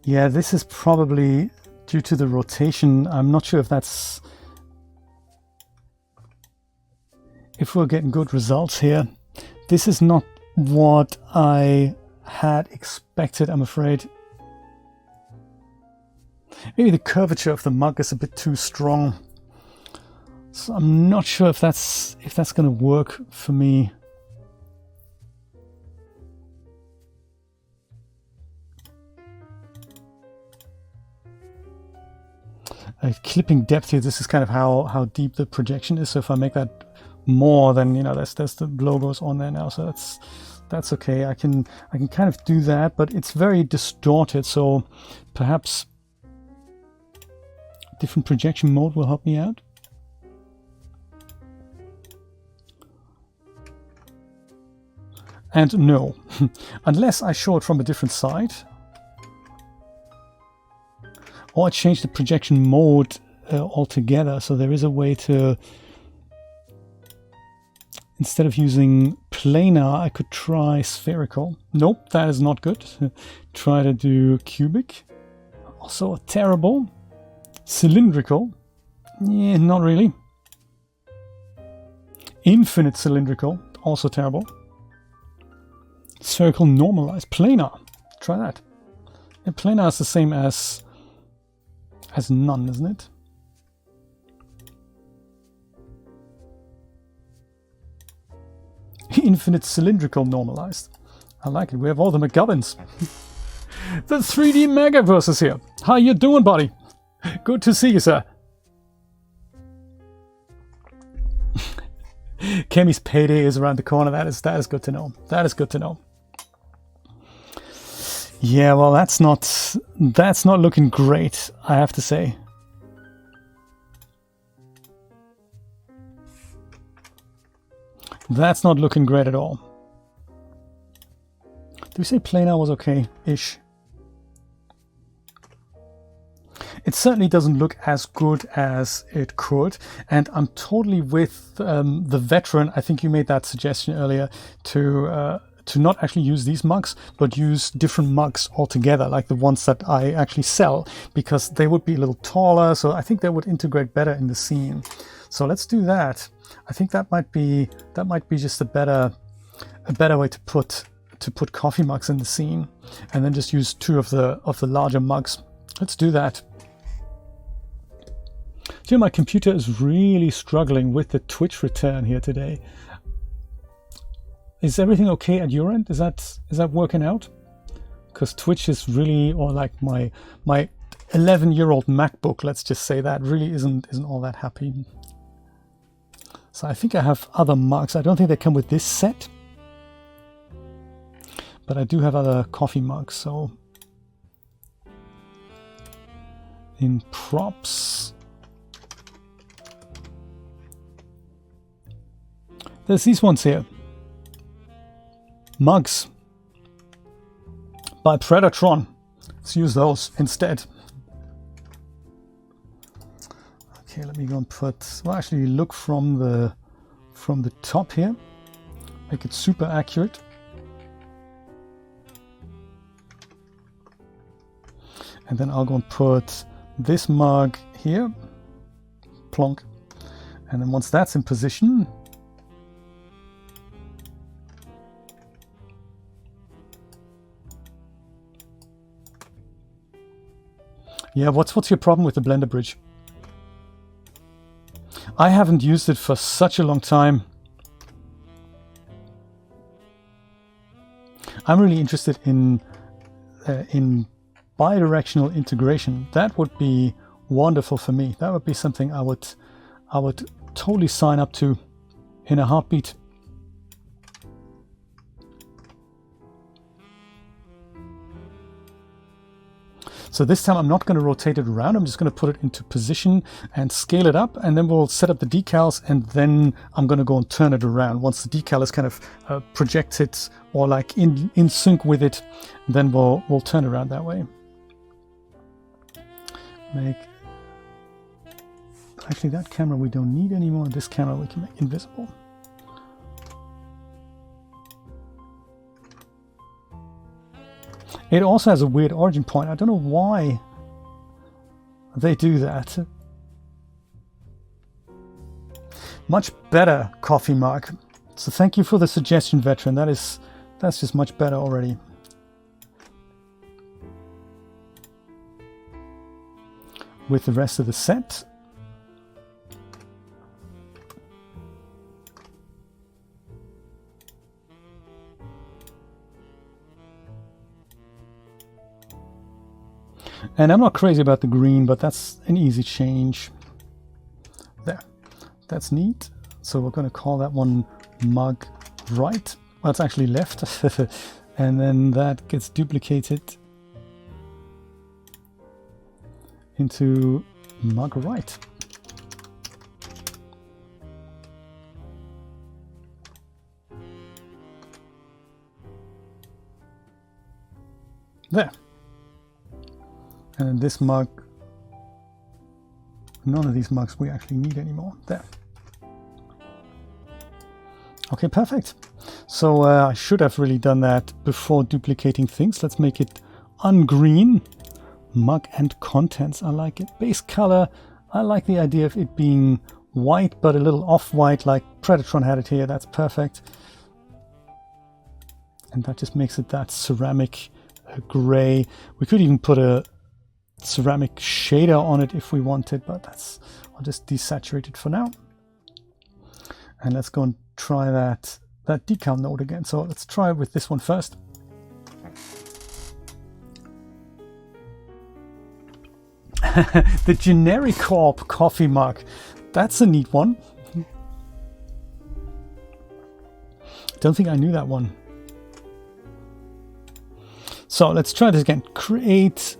Yeah, this is probably due to the rotation. I'm not sure if that's... if we're getting good results here. This is not what I had expected, I'm afraid. Maybe the curvature of the mug is a bit too strong. So I'm not sure if that's going to work for me. Clipping depth here, this is kind of how deep the projection is. So if I make that more, then there's the logos on there now. So that's okay. I can kind of do that, but it's very distorted. So perhaps different projection mode will help me out. And no, unless I show it from a different side. Or I changed the projection mode altogether. So there is a way to, instead of using planar, I could try spherical. Nope, that is not good. Try to do cubic. Also terrible. Cylindrical. Yeah, not really. Infinite cylindrical. Also terrible. Spherical normalized. Planar. Try that. And planar is the same as none, isn't it? Infinite cylindrical normalized. I like it. We have all the McGubbins. The 3D Megaverse is here. How you doing, buddy? Good to see you, sir. Kemi's payday is around the corner. That is good to know. That is good to know. Yeah, well, that's not looking great, I have to say. That's not looking great at all. Did we say planar was okay-ish? It certainly doesn't look as good as it could, and I'm totally with the veteran. I think you made that suggestion earlier to not actually use these mugs, but use different mugs altogether, like the ones that I actually sell, because they would be a little taller, so I think they would integrate better in the scene. So let's do that. I think that might be just a better way to put coffee mugs in the scene, and then just use two of the larger mugs. Let's do that. So my computer is really struggling with the Twitch return here today. Is everything okay at your end? Is that working out? Because Twitch is really, or like my 11-year-old MacBook, let's just say that, really isn't all that happy. So I think I have other mugs. I don't think they come with this set, but I do have other coffee mugs. So in props, there's these ones here. Mugs by Predatron. Let's use those instead. Okay, let me go and well, actually look from the top here. Make it super accurate. And then I'll go and put this mug here. Plonk. And then once that's in position, yeah, what's your problem with the Blender Bridge? I haven't used it for such a long time. I'm really interested in bidirectional integration. That would be wonderful for me. That would be something I would totally sign up to in a heartbeat. So this time I'm not going to rotate it around. I'm just going to put it into position and scale it up, and then we'll set up the decals, and then I'm going to go and turn it around. Once the decal is kind of projected or like in sync with it, then we'll turn around that way. Actually, that camera we don't need anymore. This camera we can make invisible. It also has a weird origin point. I don't know why they do that. Much better coffee mug. So thank you for the suggestion, veteran. That's just much better already. With the rest of the set. And I'm not crazy about the green, but that's an easy change. There. That's neat. So we're going to call that one mug right. Well, it's actually left. And then that gets duplicated into mug right. There. And then this mug None of these mugs we actually need anymore. There. Okay, perfect. So I should have really done that before duplicating things. Let's make it ungreen. Mug and contents, I like it. Base color, I like the idea of it being white, but a little off-white like Predatron had it here. That's perfect. And that just makes it that ceramic gray. We could even put a ceramic shader on it if we wanted, but I'll just desaturate it for now. And let's go and try that decal node again. So let's try with this one first. The generic corp coffee mug. That's a neat one. Don't think I knew that one. So let's try this again. Create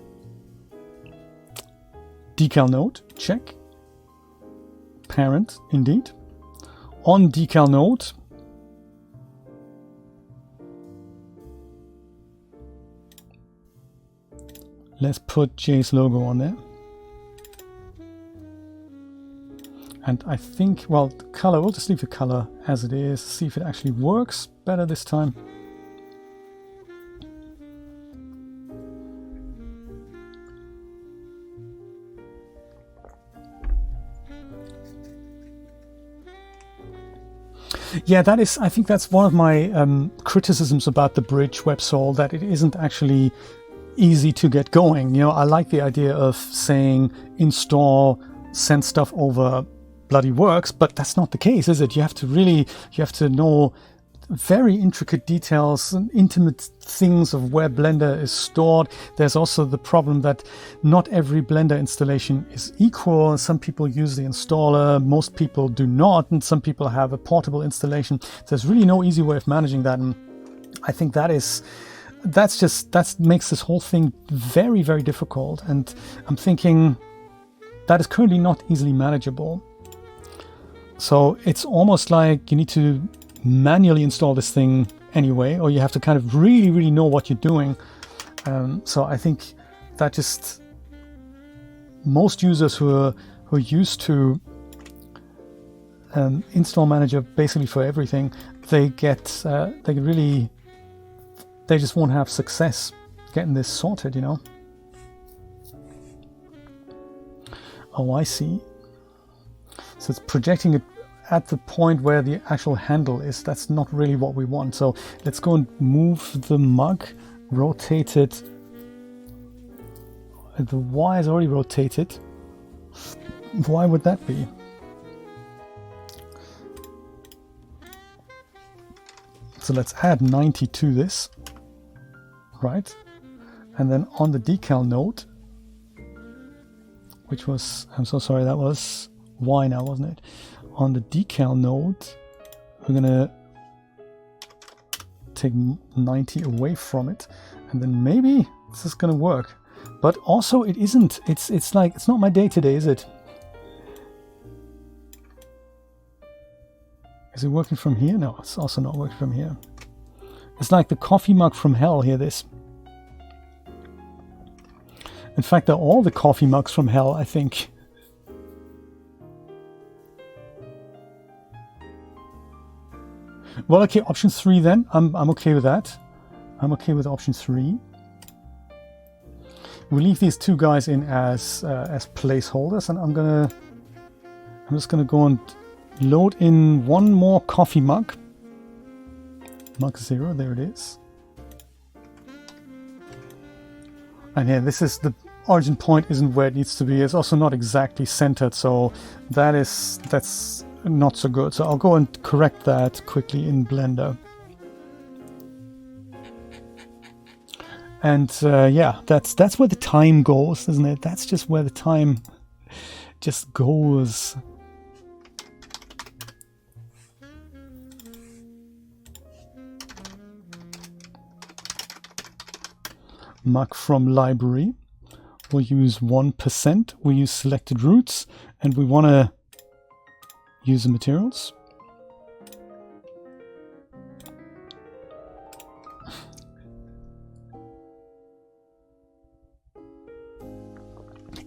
decal node. Check. Parent, indeed. On decal node. Let's put J's logo on there. And I think, well, the color, we'll just leave the color as it is, see if it actually works better this time. Yeah, that is, I think that's one of my criticisms about the bridge WebSol, that it isn't actually easy to get going. You know, I like the idea of saying install, send stuff over, bloody works, but that's not the case, is it? You have to know very intricate details and intimate things of where Blender is stored. There's also the problem that not every Blender installation is equal. Some people use the installer, most people do not, and some people have a portable installation. There's really no easy way of managing that, and I think that makes this whole thing very, very difficult. And I'm thinking that is currently not easily manageable. So it's almost like you need to manually install this thing anyway, or you have to kind of really, really know what you're doing. So I think that just most users who are used to install manager basically for everything, they just won't have success getting this sorted, you know. Oh, I see. So it's projecting it at the point where the actual handle is. That's not really what we want. So let's go and move the mug, rotate it. The Y is already rotated. Why would that be? So let's add 90 to this, right? And then on the decal node, which was, I'm so sorry, that was Y now, wasn't it? On the decal node, we're gonna take 90 away from it, and then maybe this is gonna work. But also it isn't. It's like, it's not my day today, is it? Is it working from here? No, it's also not working from here. It's like the coffee mug from hell here, this. In fact, they're all the coffee mugs from hell, I think. Well, okay, option 3 then. I'm okay with that. I'm okay with option 3. We'll leave these two guys in as placeholders, and I'm just gonna go and load in one more coffee mug. Mug 0, there it is. And here, this is the origin point, isn't where it needs to be. It's also not exactly centered, so that's not so good. So I'll go and correct that quickly in Blender. And yeah, that's where the time goes, isn't it? That's just where the time just goes. Mug from library. We'll use 1%. We'll use selected roots, and we want to use the materials.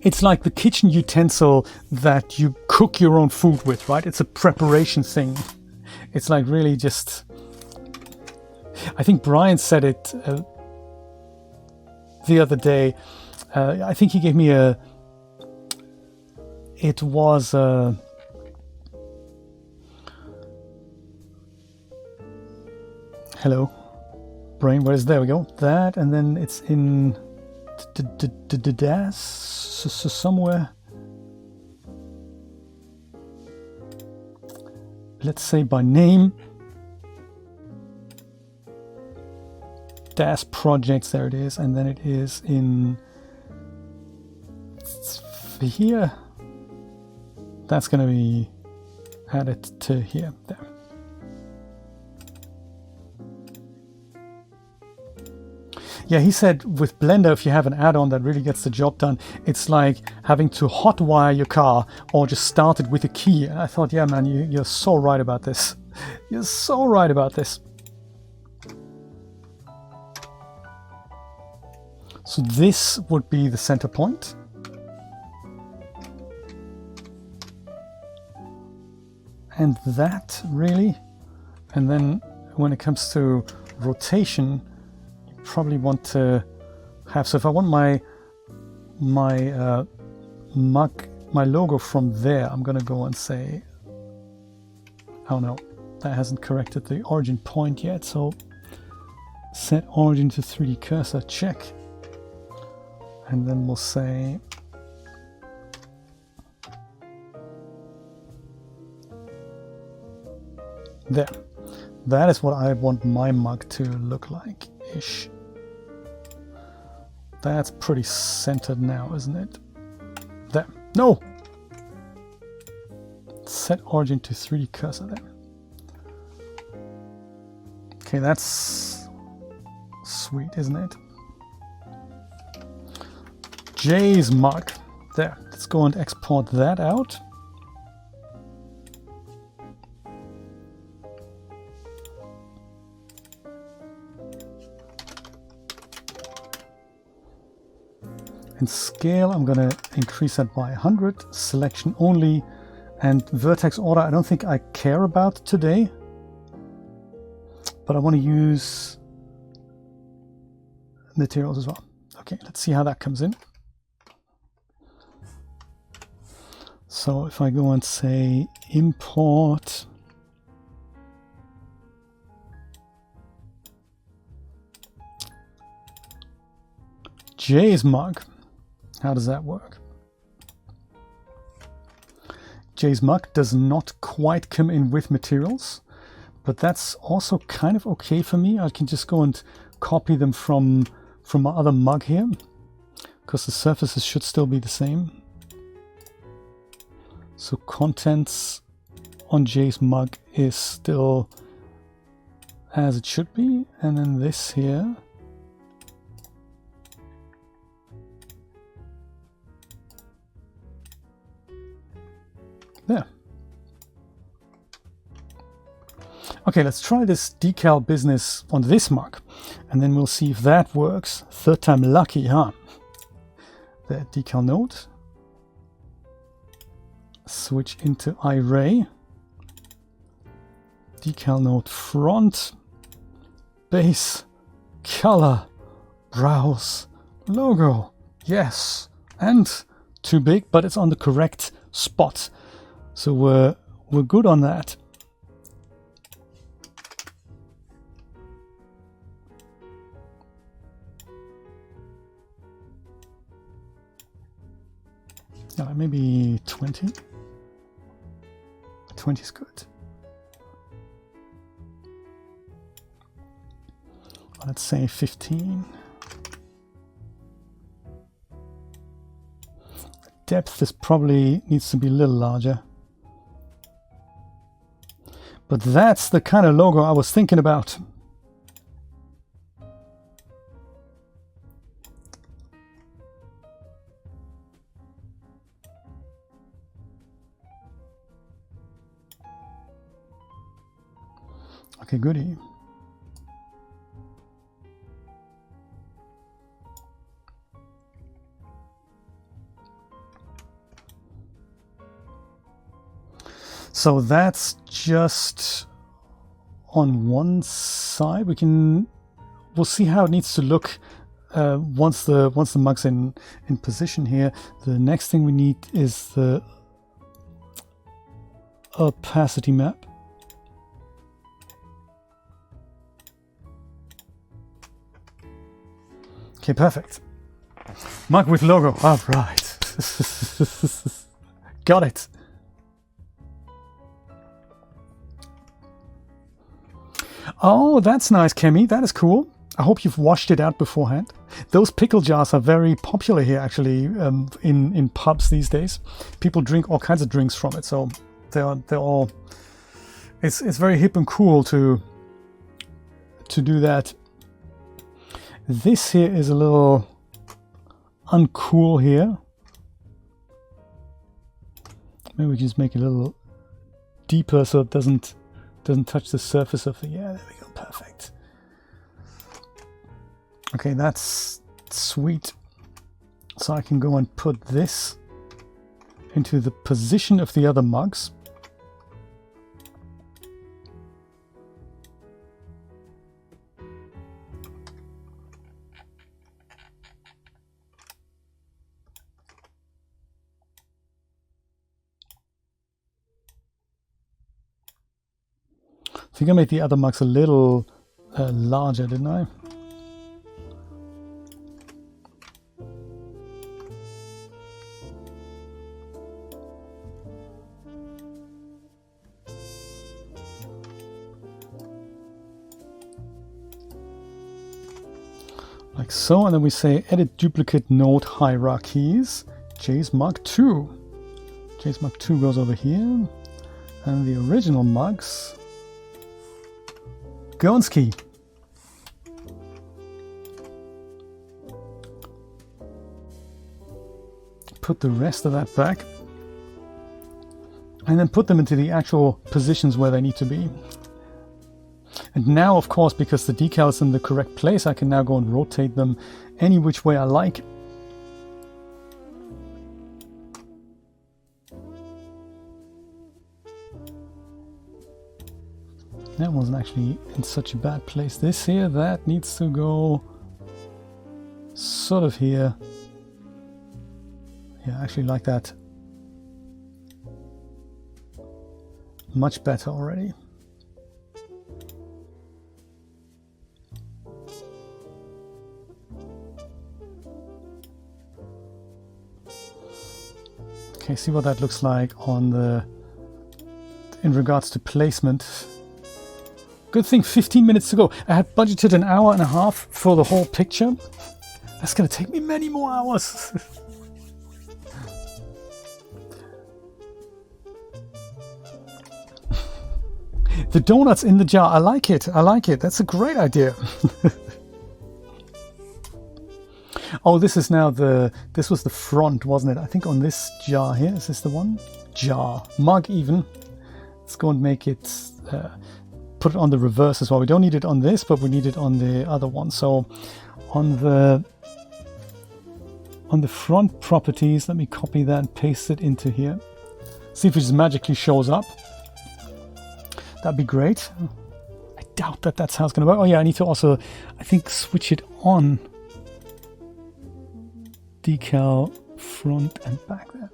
it's like the kitchen utensil that you cook your own food with, right? It's a preparation thing. It's like really just, I think Brian said it the other day. I think he gave me it was hello, Brian, there we go. That, and then it's in the DAZ somewhere. Let's say by name. DAZ projects, there it is, and then it is in here. That's going to be added to here. There. Yeah, he said with Blender, if you have an add-on that really gets the job done, it's like having to hotwire your car or just start it with a key. And I thought, yeah, man, you're so right about this. You're so right about this. So this would be the center point. And that, really. And then when it comes to rotation, probably want to have, so if I want my logo from there, I'm gonna go and say, oh no, that hasn't corrected the origin point yet, so set origin to 3D cursor, check, and then we'll say there. That is what I want my mug to look like ish. That's pretty centered now, isn't it? There. No! Set origin to 3D cursor there. Okay, that's sweet, isn't it? J's mug. There. Let's go and export that out. In scale, I'm going to increase that by 100, selection only, and vertex order I don't think I care about today, but I want to use materials as well. Okay, let's see how that comes in. So if I go and say import J's mug. How does that work? J's mug does not quite come in with materials, but that's also kind of okay for me. I can just go and copy them from my other mug here, because the surfaces should still be the same. So contents on J's mug is still as it should be, and then this here. There. Okay, let's try this decal business on this mug, and then we'll see if that works. Third time lucky, huh? The decal node. Switch into array. Decal node front. Base. Color. Browse. Logo. Yes. And too big, but it's on the correct spot. So we're good on that. Maybe 20. 20 is good. Let's say 15. Depth is probably needs to be a little larger. But that's the kind of logo I was thinking about. Okay, goody. So that's just on one side. We'll see how it needs to look once the mug's in position here. The next thing we need is the opacity map. Okay, perfect. Mug with logo. All right. Got it. Oh, that's nice, Kemi. That is cool. I hope you've washed it out beforehand. Those pickle jars are very popular here, actually, in pubs these days. People drink all kinds of drinks from it, so they're all. It's very hip and cool to do that. This here is a little uncool here. Maybe we just make it a little deeper so it doesn't touch the surface of the. Yeah, there we go. Perfect. Okay, that's sweet. So I can go and put this into the position of the other mugs. I think I made the other mugs a little larger, didn't I? Like so, and then we say edit duplicate node hierarchies, J's mug 2. J's mug 2 goes over here, and the original mugs Gonski. Put the rest of that back, and then put them into the actual positions where they need to be. And now, of course, because the decal is in the correct place, I can now go and rotate them any which way I like. That wasn't actually in such a bad place. This here, that needs to go sort of here. Yeah, I actually like that much better already. Okay, see what that looks like on in regards to placement. Good thing 15 minutes to go. I had budgeted an hour and a half for the whole picture. That's going to take me many more hours. The donuts in the jar. I like it. I like it. That's a great idea. Oh, this is now this was the front, wasn't it? I think on this jar here. Is this the one? Jar. Mug even. Let's go and make it... put it on the reverse as well. We don't need it on this, but we need it on the other one. So on the front properties, let me copy that and paste it into here. See if it just magically shows up. That'd be great. I doubt that that's how it's going to work. Oh yeah, I need to also, I think, switch it on. Decal front and back there.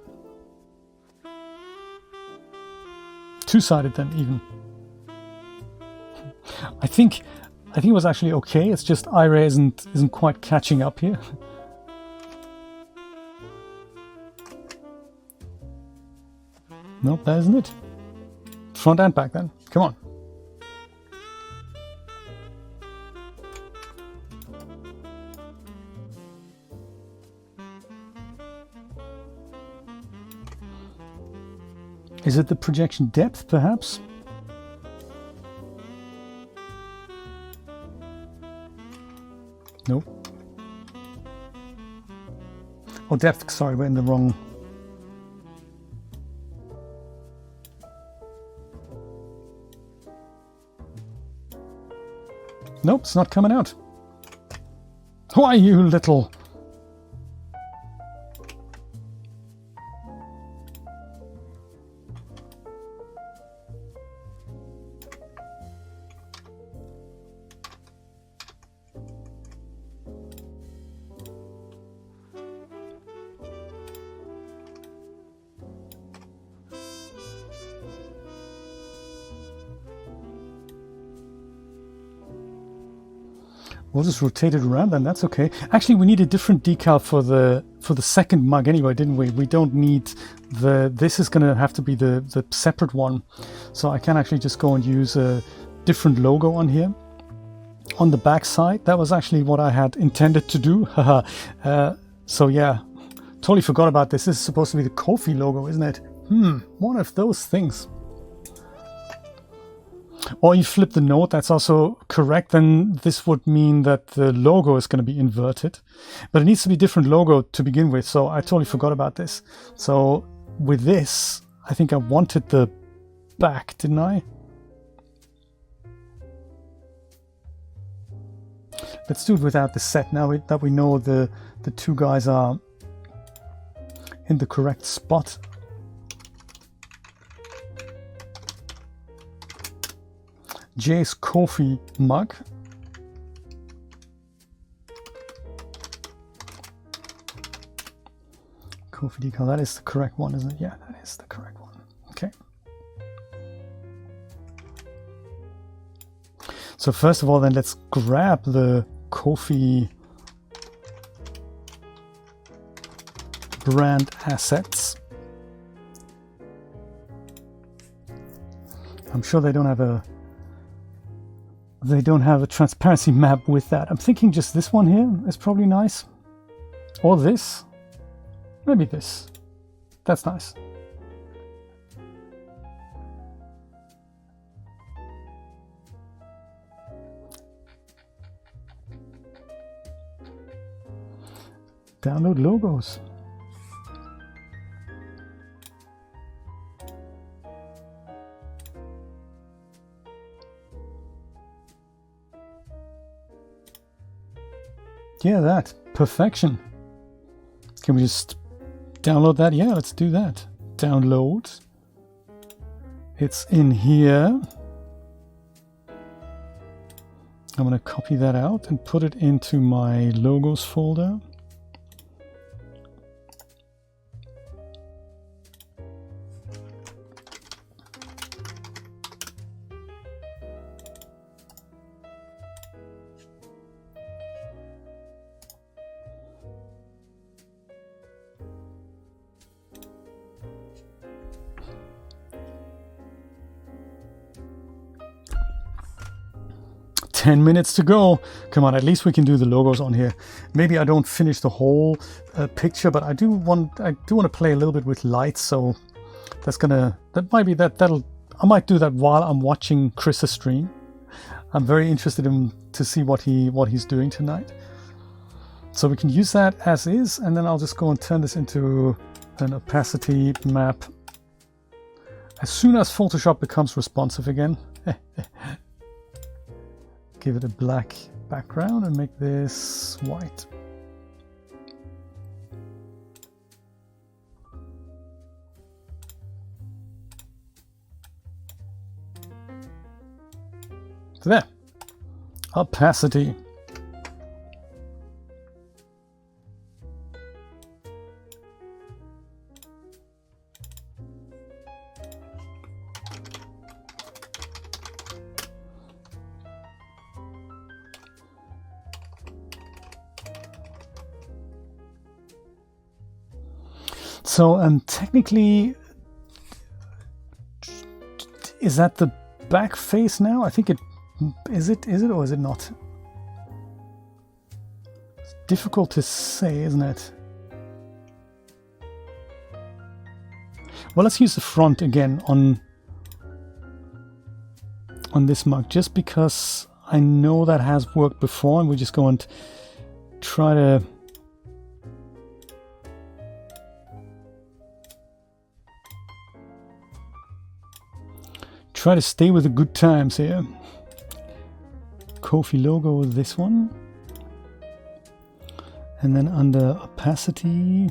Two-sided then even. I think it was actually okay. It's just iRay isn't quite catching up here. Nope, that isn't it. Front and back then. Come on. Is it the projection depth, perhaps? Nope. Oh, depth, sorry, we're in the wrong... Nope, it's not coming out. Why, you little... We'll just rotate it around then, that's okay. Actually, we need a different decal for the second mug anyway, didn't we? We don't need this is gonna have to be the separate one. So I can actually just go and use a different logo on here. On the back side, that was actually what I had intended to do. So yeah, totally forgot about this. This is supposed to be the Ko-fi logo, isn't it? One of those things. Or you flip the note, that's also correct. Then this would mean that the logo is going to be inverted. But it needs to be a different logo to begin with, so I totally forgot about this. So with this, I think I wanted the back, didn't I? Let's do it without the set now that we know the two guys are in the correct spot. Jay's Ko-fi mug. Ko-fi decal, that is the correct one, isn't it? Yeah, that is the correct one. Okay. So first of all, then let's grab the Ko-fi brand assets. I'm sure they don't have a transparency map with that. I'm thinking just this one here is probably nice. Or this. Maybe this. That's nice. Download logos. Yeah, that. Perfection. Can we just download that? Yeah, let's do that. Download. It's in here. I'm going to copy that out and put it into my logos folder. Ten minutes to go. Come on, at least we can do the logos on here. Maybe I don't finish the whole picture, but I do want to play a little bit with lights. So I might do that while I'm watching Chris's stream. I'm very interested to see what he's doing tonight. So we can use that as is, and then I'll just go and turn this into an opacity map as soon as Photoshop becomes responsive again. Give it a black background and make this white. So there, opacity. So technically, is that the back face now? I think is it or is it not? It's difficult to say, isn't it? Well, let's use the front again on this mug, just because I know that has worked before, and we just go and try to stay with the good times here. Ko-fi logo, this one. And then under opacity,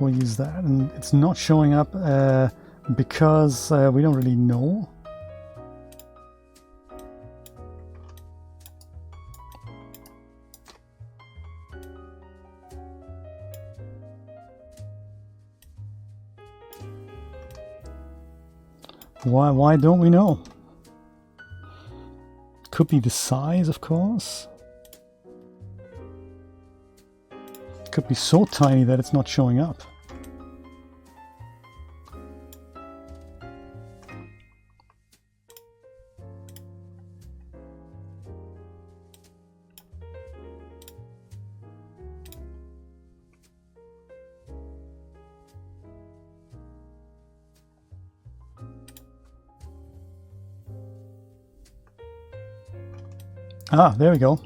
we'll use that. And it's not showing up because we don't really know. Why don't we know? Could be the size, of course. Could be so tiny that it's not showing up. Ah, there we go.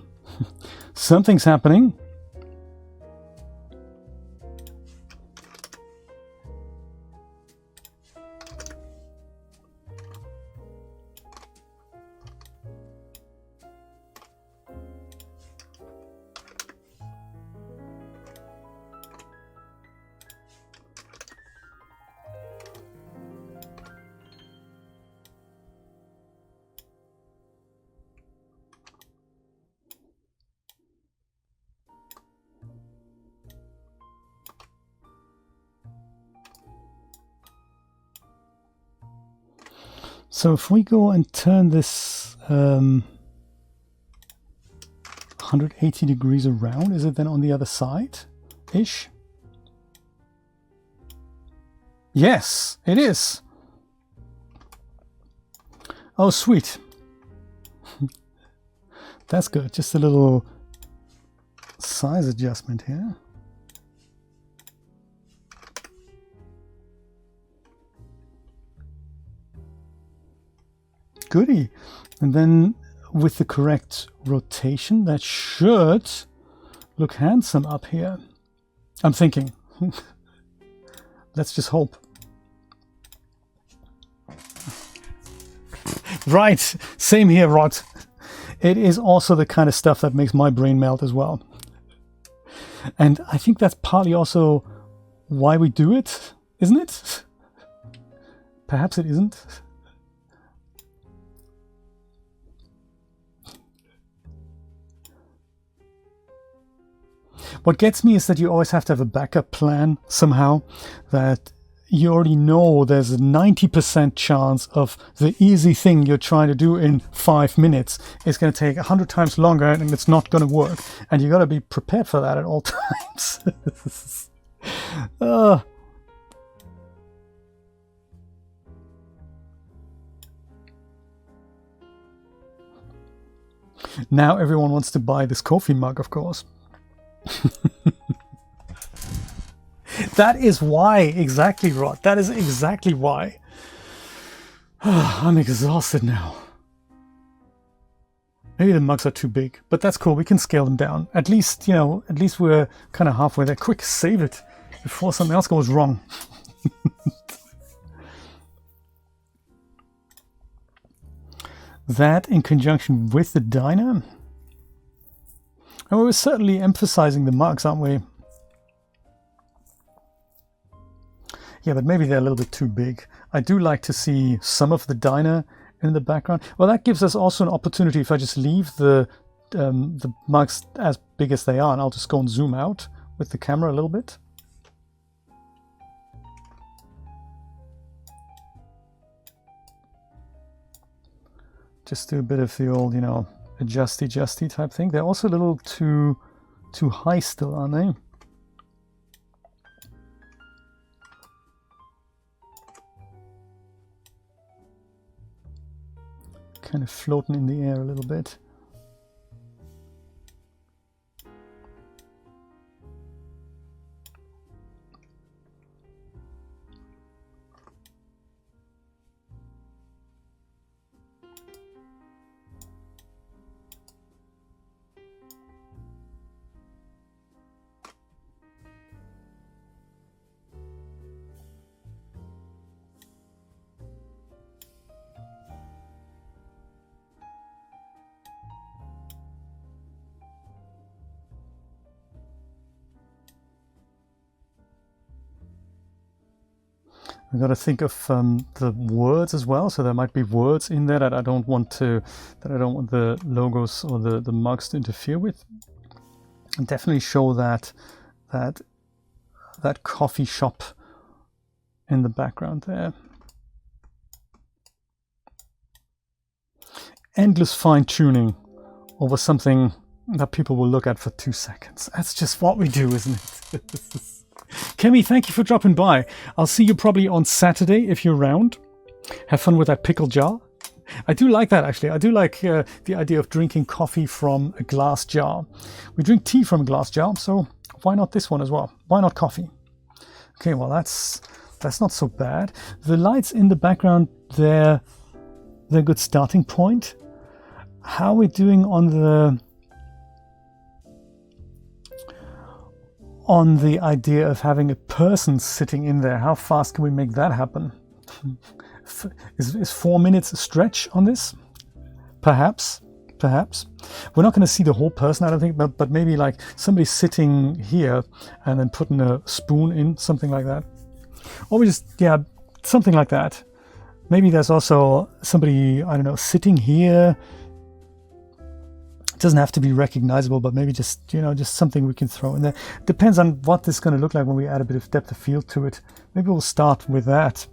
Something's happening. So if we go and turn this 180 degrees around, is it then on the other side-ish? Yes, it is. Oh, sweet. That's good. Just a little size adjustment here. Goody. And then with the correct rotation, that should look handsome up here. I'm thinking. Let's just hope. Right. Same here, Rod. It is also the kind of stuff that makes my brain melt as well. And I think that's partly also why we do it, isn't it? Perhaps it isn't. What gets me is that you always have to have a backup plan somehow, that you already know there's a 90% chance of the easy thing you're trying to do in 5 minutes is going to take 100 times longer and it's not going to work. And you got to be prepared for that at all times. Now everyone wants to buy this coffee mug, of course. That is why, exactly, Rod. That is exactly why. I'm exhausted now. Maybe the mugs are too big, but that's cool. We can scale them down. At least, you know, at least we're kind of halfway there. Quick, save it before something else goes wrong. That in conjunction with the diner. And we're certainly emphasizing the mugs, aren't we? Yeah, but maybe they're a little bit too big. I do like to see some of the diner in the background. Well, that gives us also an opportunity if I just leave the mugs as big as they are, and I'll just go and zoom out with the camera a little bit. Just do a bit of the old, you know, adjusty type thing. They're also a little too high still, aren't they? Kind of floating in the air a little bit. I've got to think of the words as well, so there might be words in there that I don't want the logos or the mugs to interfere with. And definitely show that coffee shop in the background there. endless fine-tuning over something that people will look at for 2 seconds. That's just what we do, isn't it? Kemi, thank you for dropping by. I'll see you probably on Saturday if you're around. Have fun with that pickle jar. I do like that, actually. I do like the idea of drinking coffee from a glass jar. We drink tea from a glass jar, so why not this one as well? Why not coffee? Okay, well, that's not so bad. The lights in the background, they're a good starting point. How are we doing on the idea of having a person sitting in there? How fast can we make that happen? Is 4 minutes a stretch on this? Perhaps. We're not going to see the whole person, I don't think, but maybe like somebody sitting here and then putting a spoon in, something like that. Or we just, yeah, something like that. Maybe there's also somebody, I don't know, sitting here. It doesn't have to be recognizable, but maybe just, you know, just something we can throw in there. Depends on what this is going to look like when we add a bit of depth of field to it. Maybe we'll start with that.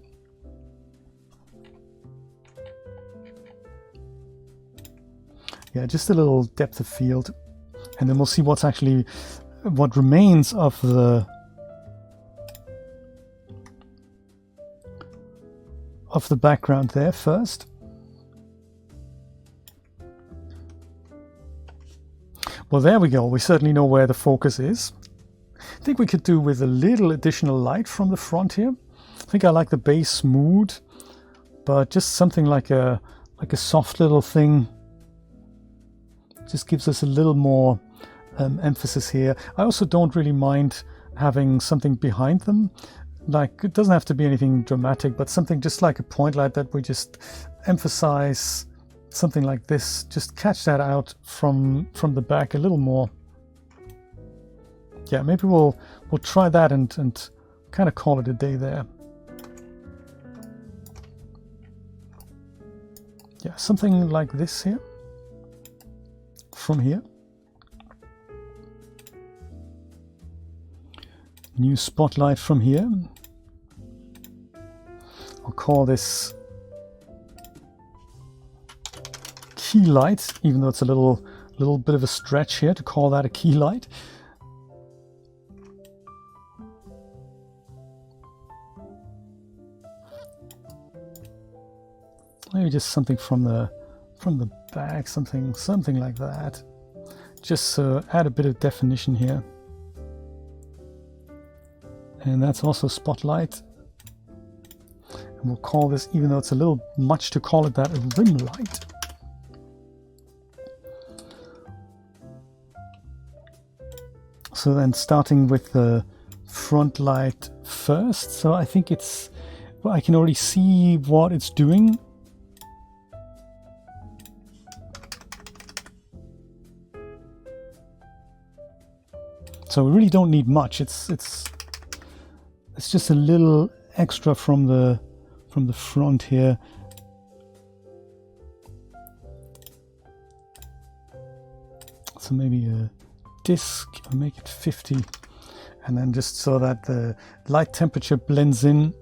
Yeah, just a little depth of field, and then we'll see what remains of the background there first. Well, there we go. We certainly know where the focus is. I think we could do with a little additional light from the front here. I think I like the base mood, but just something like a soft little thing. Just gives us a little more emphasis here. I also don't really mind having something behind them. Like, it doesn't have to be anything dramatic, but something just like a point light that we just emphasize, something like this. Just catch that out from the back a little more. Yeah, maybe we'll try that and kind of call it a day there. Yeah, something like this here. From here. New spotlight from here. I'll call this key light, even though it's a little bit of a stretch here to call that a key light. Maybe just something from the back, something like that. Just add a bit of definition here. And that's also spotlight. And we'll call this, even though it's a little much to call it that, a rim light. So then starting with the front light first. So I think it's, well, I can already see what it's doing. So we really don't need much. It's just a little extra from the front here. So maybe a disk, I'll make it 50, and then just so that the light temperature blends in.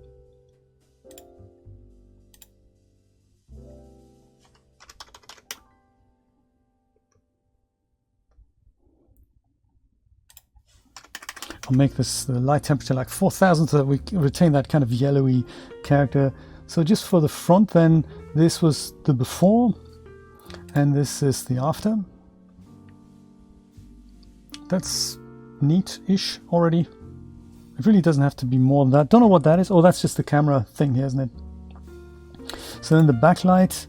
I'll make this the light temperature like 4000 so that we retain that kind of yellowy character. So just for the front then, this was the before and this is the after. That's neat-ish already. It really doesn't have to be more than that. Don't know what that is. Oh, that's just the camera thing here, isn't it? So then the backlight,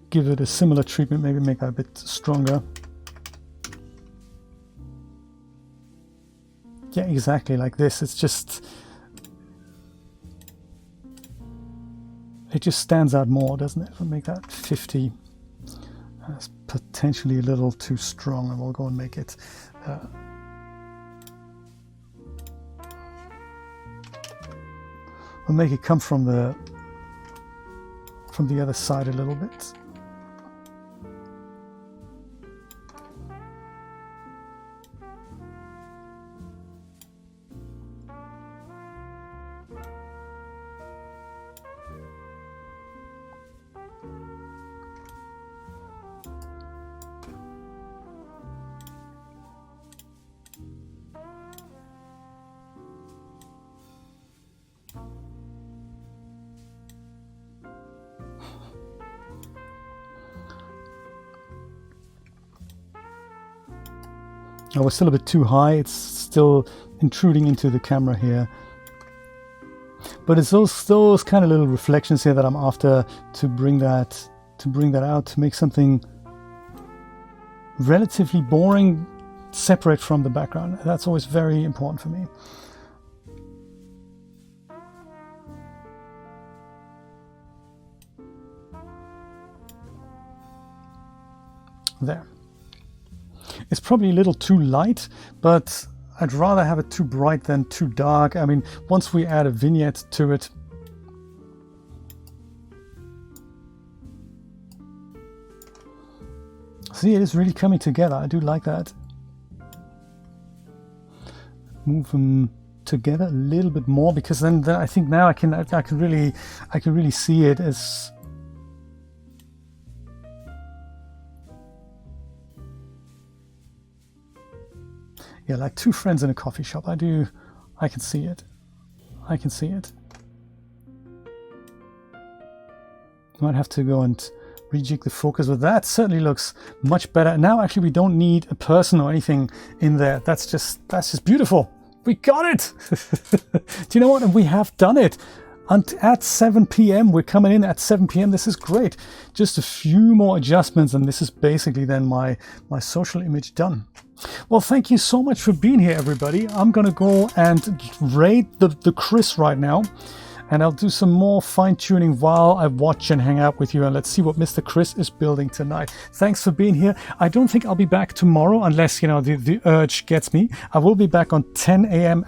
give it a similar treatment, maybe make that a bit stronger. Yeah, exactly like this. It's just, it just stands out more, doesn't it? If I make that 50, that's potentially a little too strong, and we'll go and make it we'll make it come from the other side a little bit. Oh, we're still a bit too high. It's still intruding into the camera here. But it's those kind of little reflections here that I'm after to bring that out, to make something relatively boring separate from the background. That's always very important for me. There. It's probably a little too light, but I'd rather have it too bright than too dark. I mean, once we add a vignette to it, see, it is really coming together. I do like that. Move them together a little bit more, because then I think now I can really see it as. Yeah, like two friends in a coffee shop. I can see it. I can see it. Might have to go and rejig the focus, but that certainly looks much better. Now actually we don't need a person or anything in there. That's just beautiful. We got it. Do you know what? And we have done it. And at 7 p.m. we're coming in at 7 p.m. This is great. Just a few more adjustments and this is basically then my social image done. Well, thank you so much for being here, everybody. I'm gonna go and raid the Chris right now, and I'll do some more fine-tuning while I watch and hang out with you, and let's see what Mr. Chris is building tonight. Thanks for being here. I don't think I'll be back tomorrow unless, you know, the urge gets me. I will be back on 10 a.m.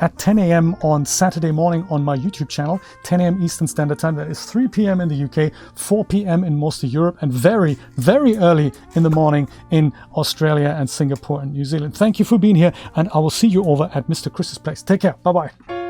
on Saturday morning on my YouTube channel, 10 a.m. Eastern Standard Time. That is 3 p.m. in the UK, 4 p.m. in most of Europe, and very, very early in the morning in Australia and Singapore and New Zealand. Thank you for being here, and I will see you over at Mr. Chris's place. Take care. Bye-bye.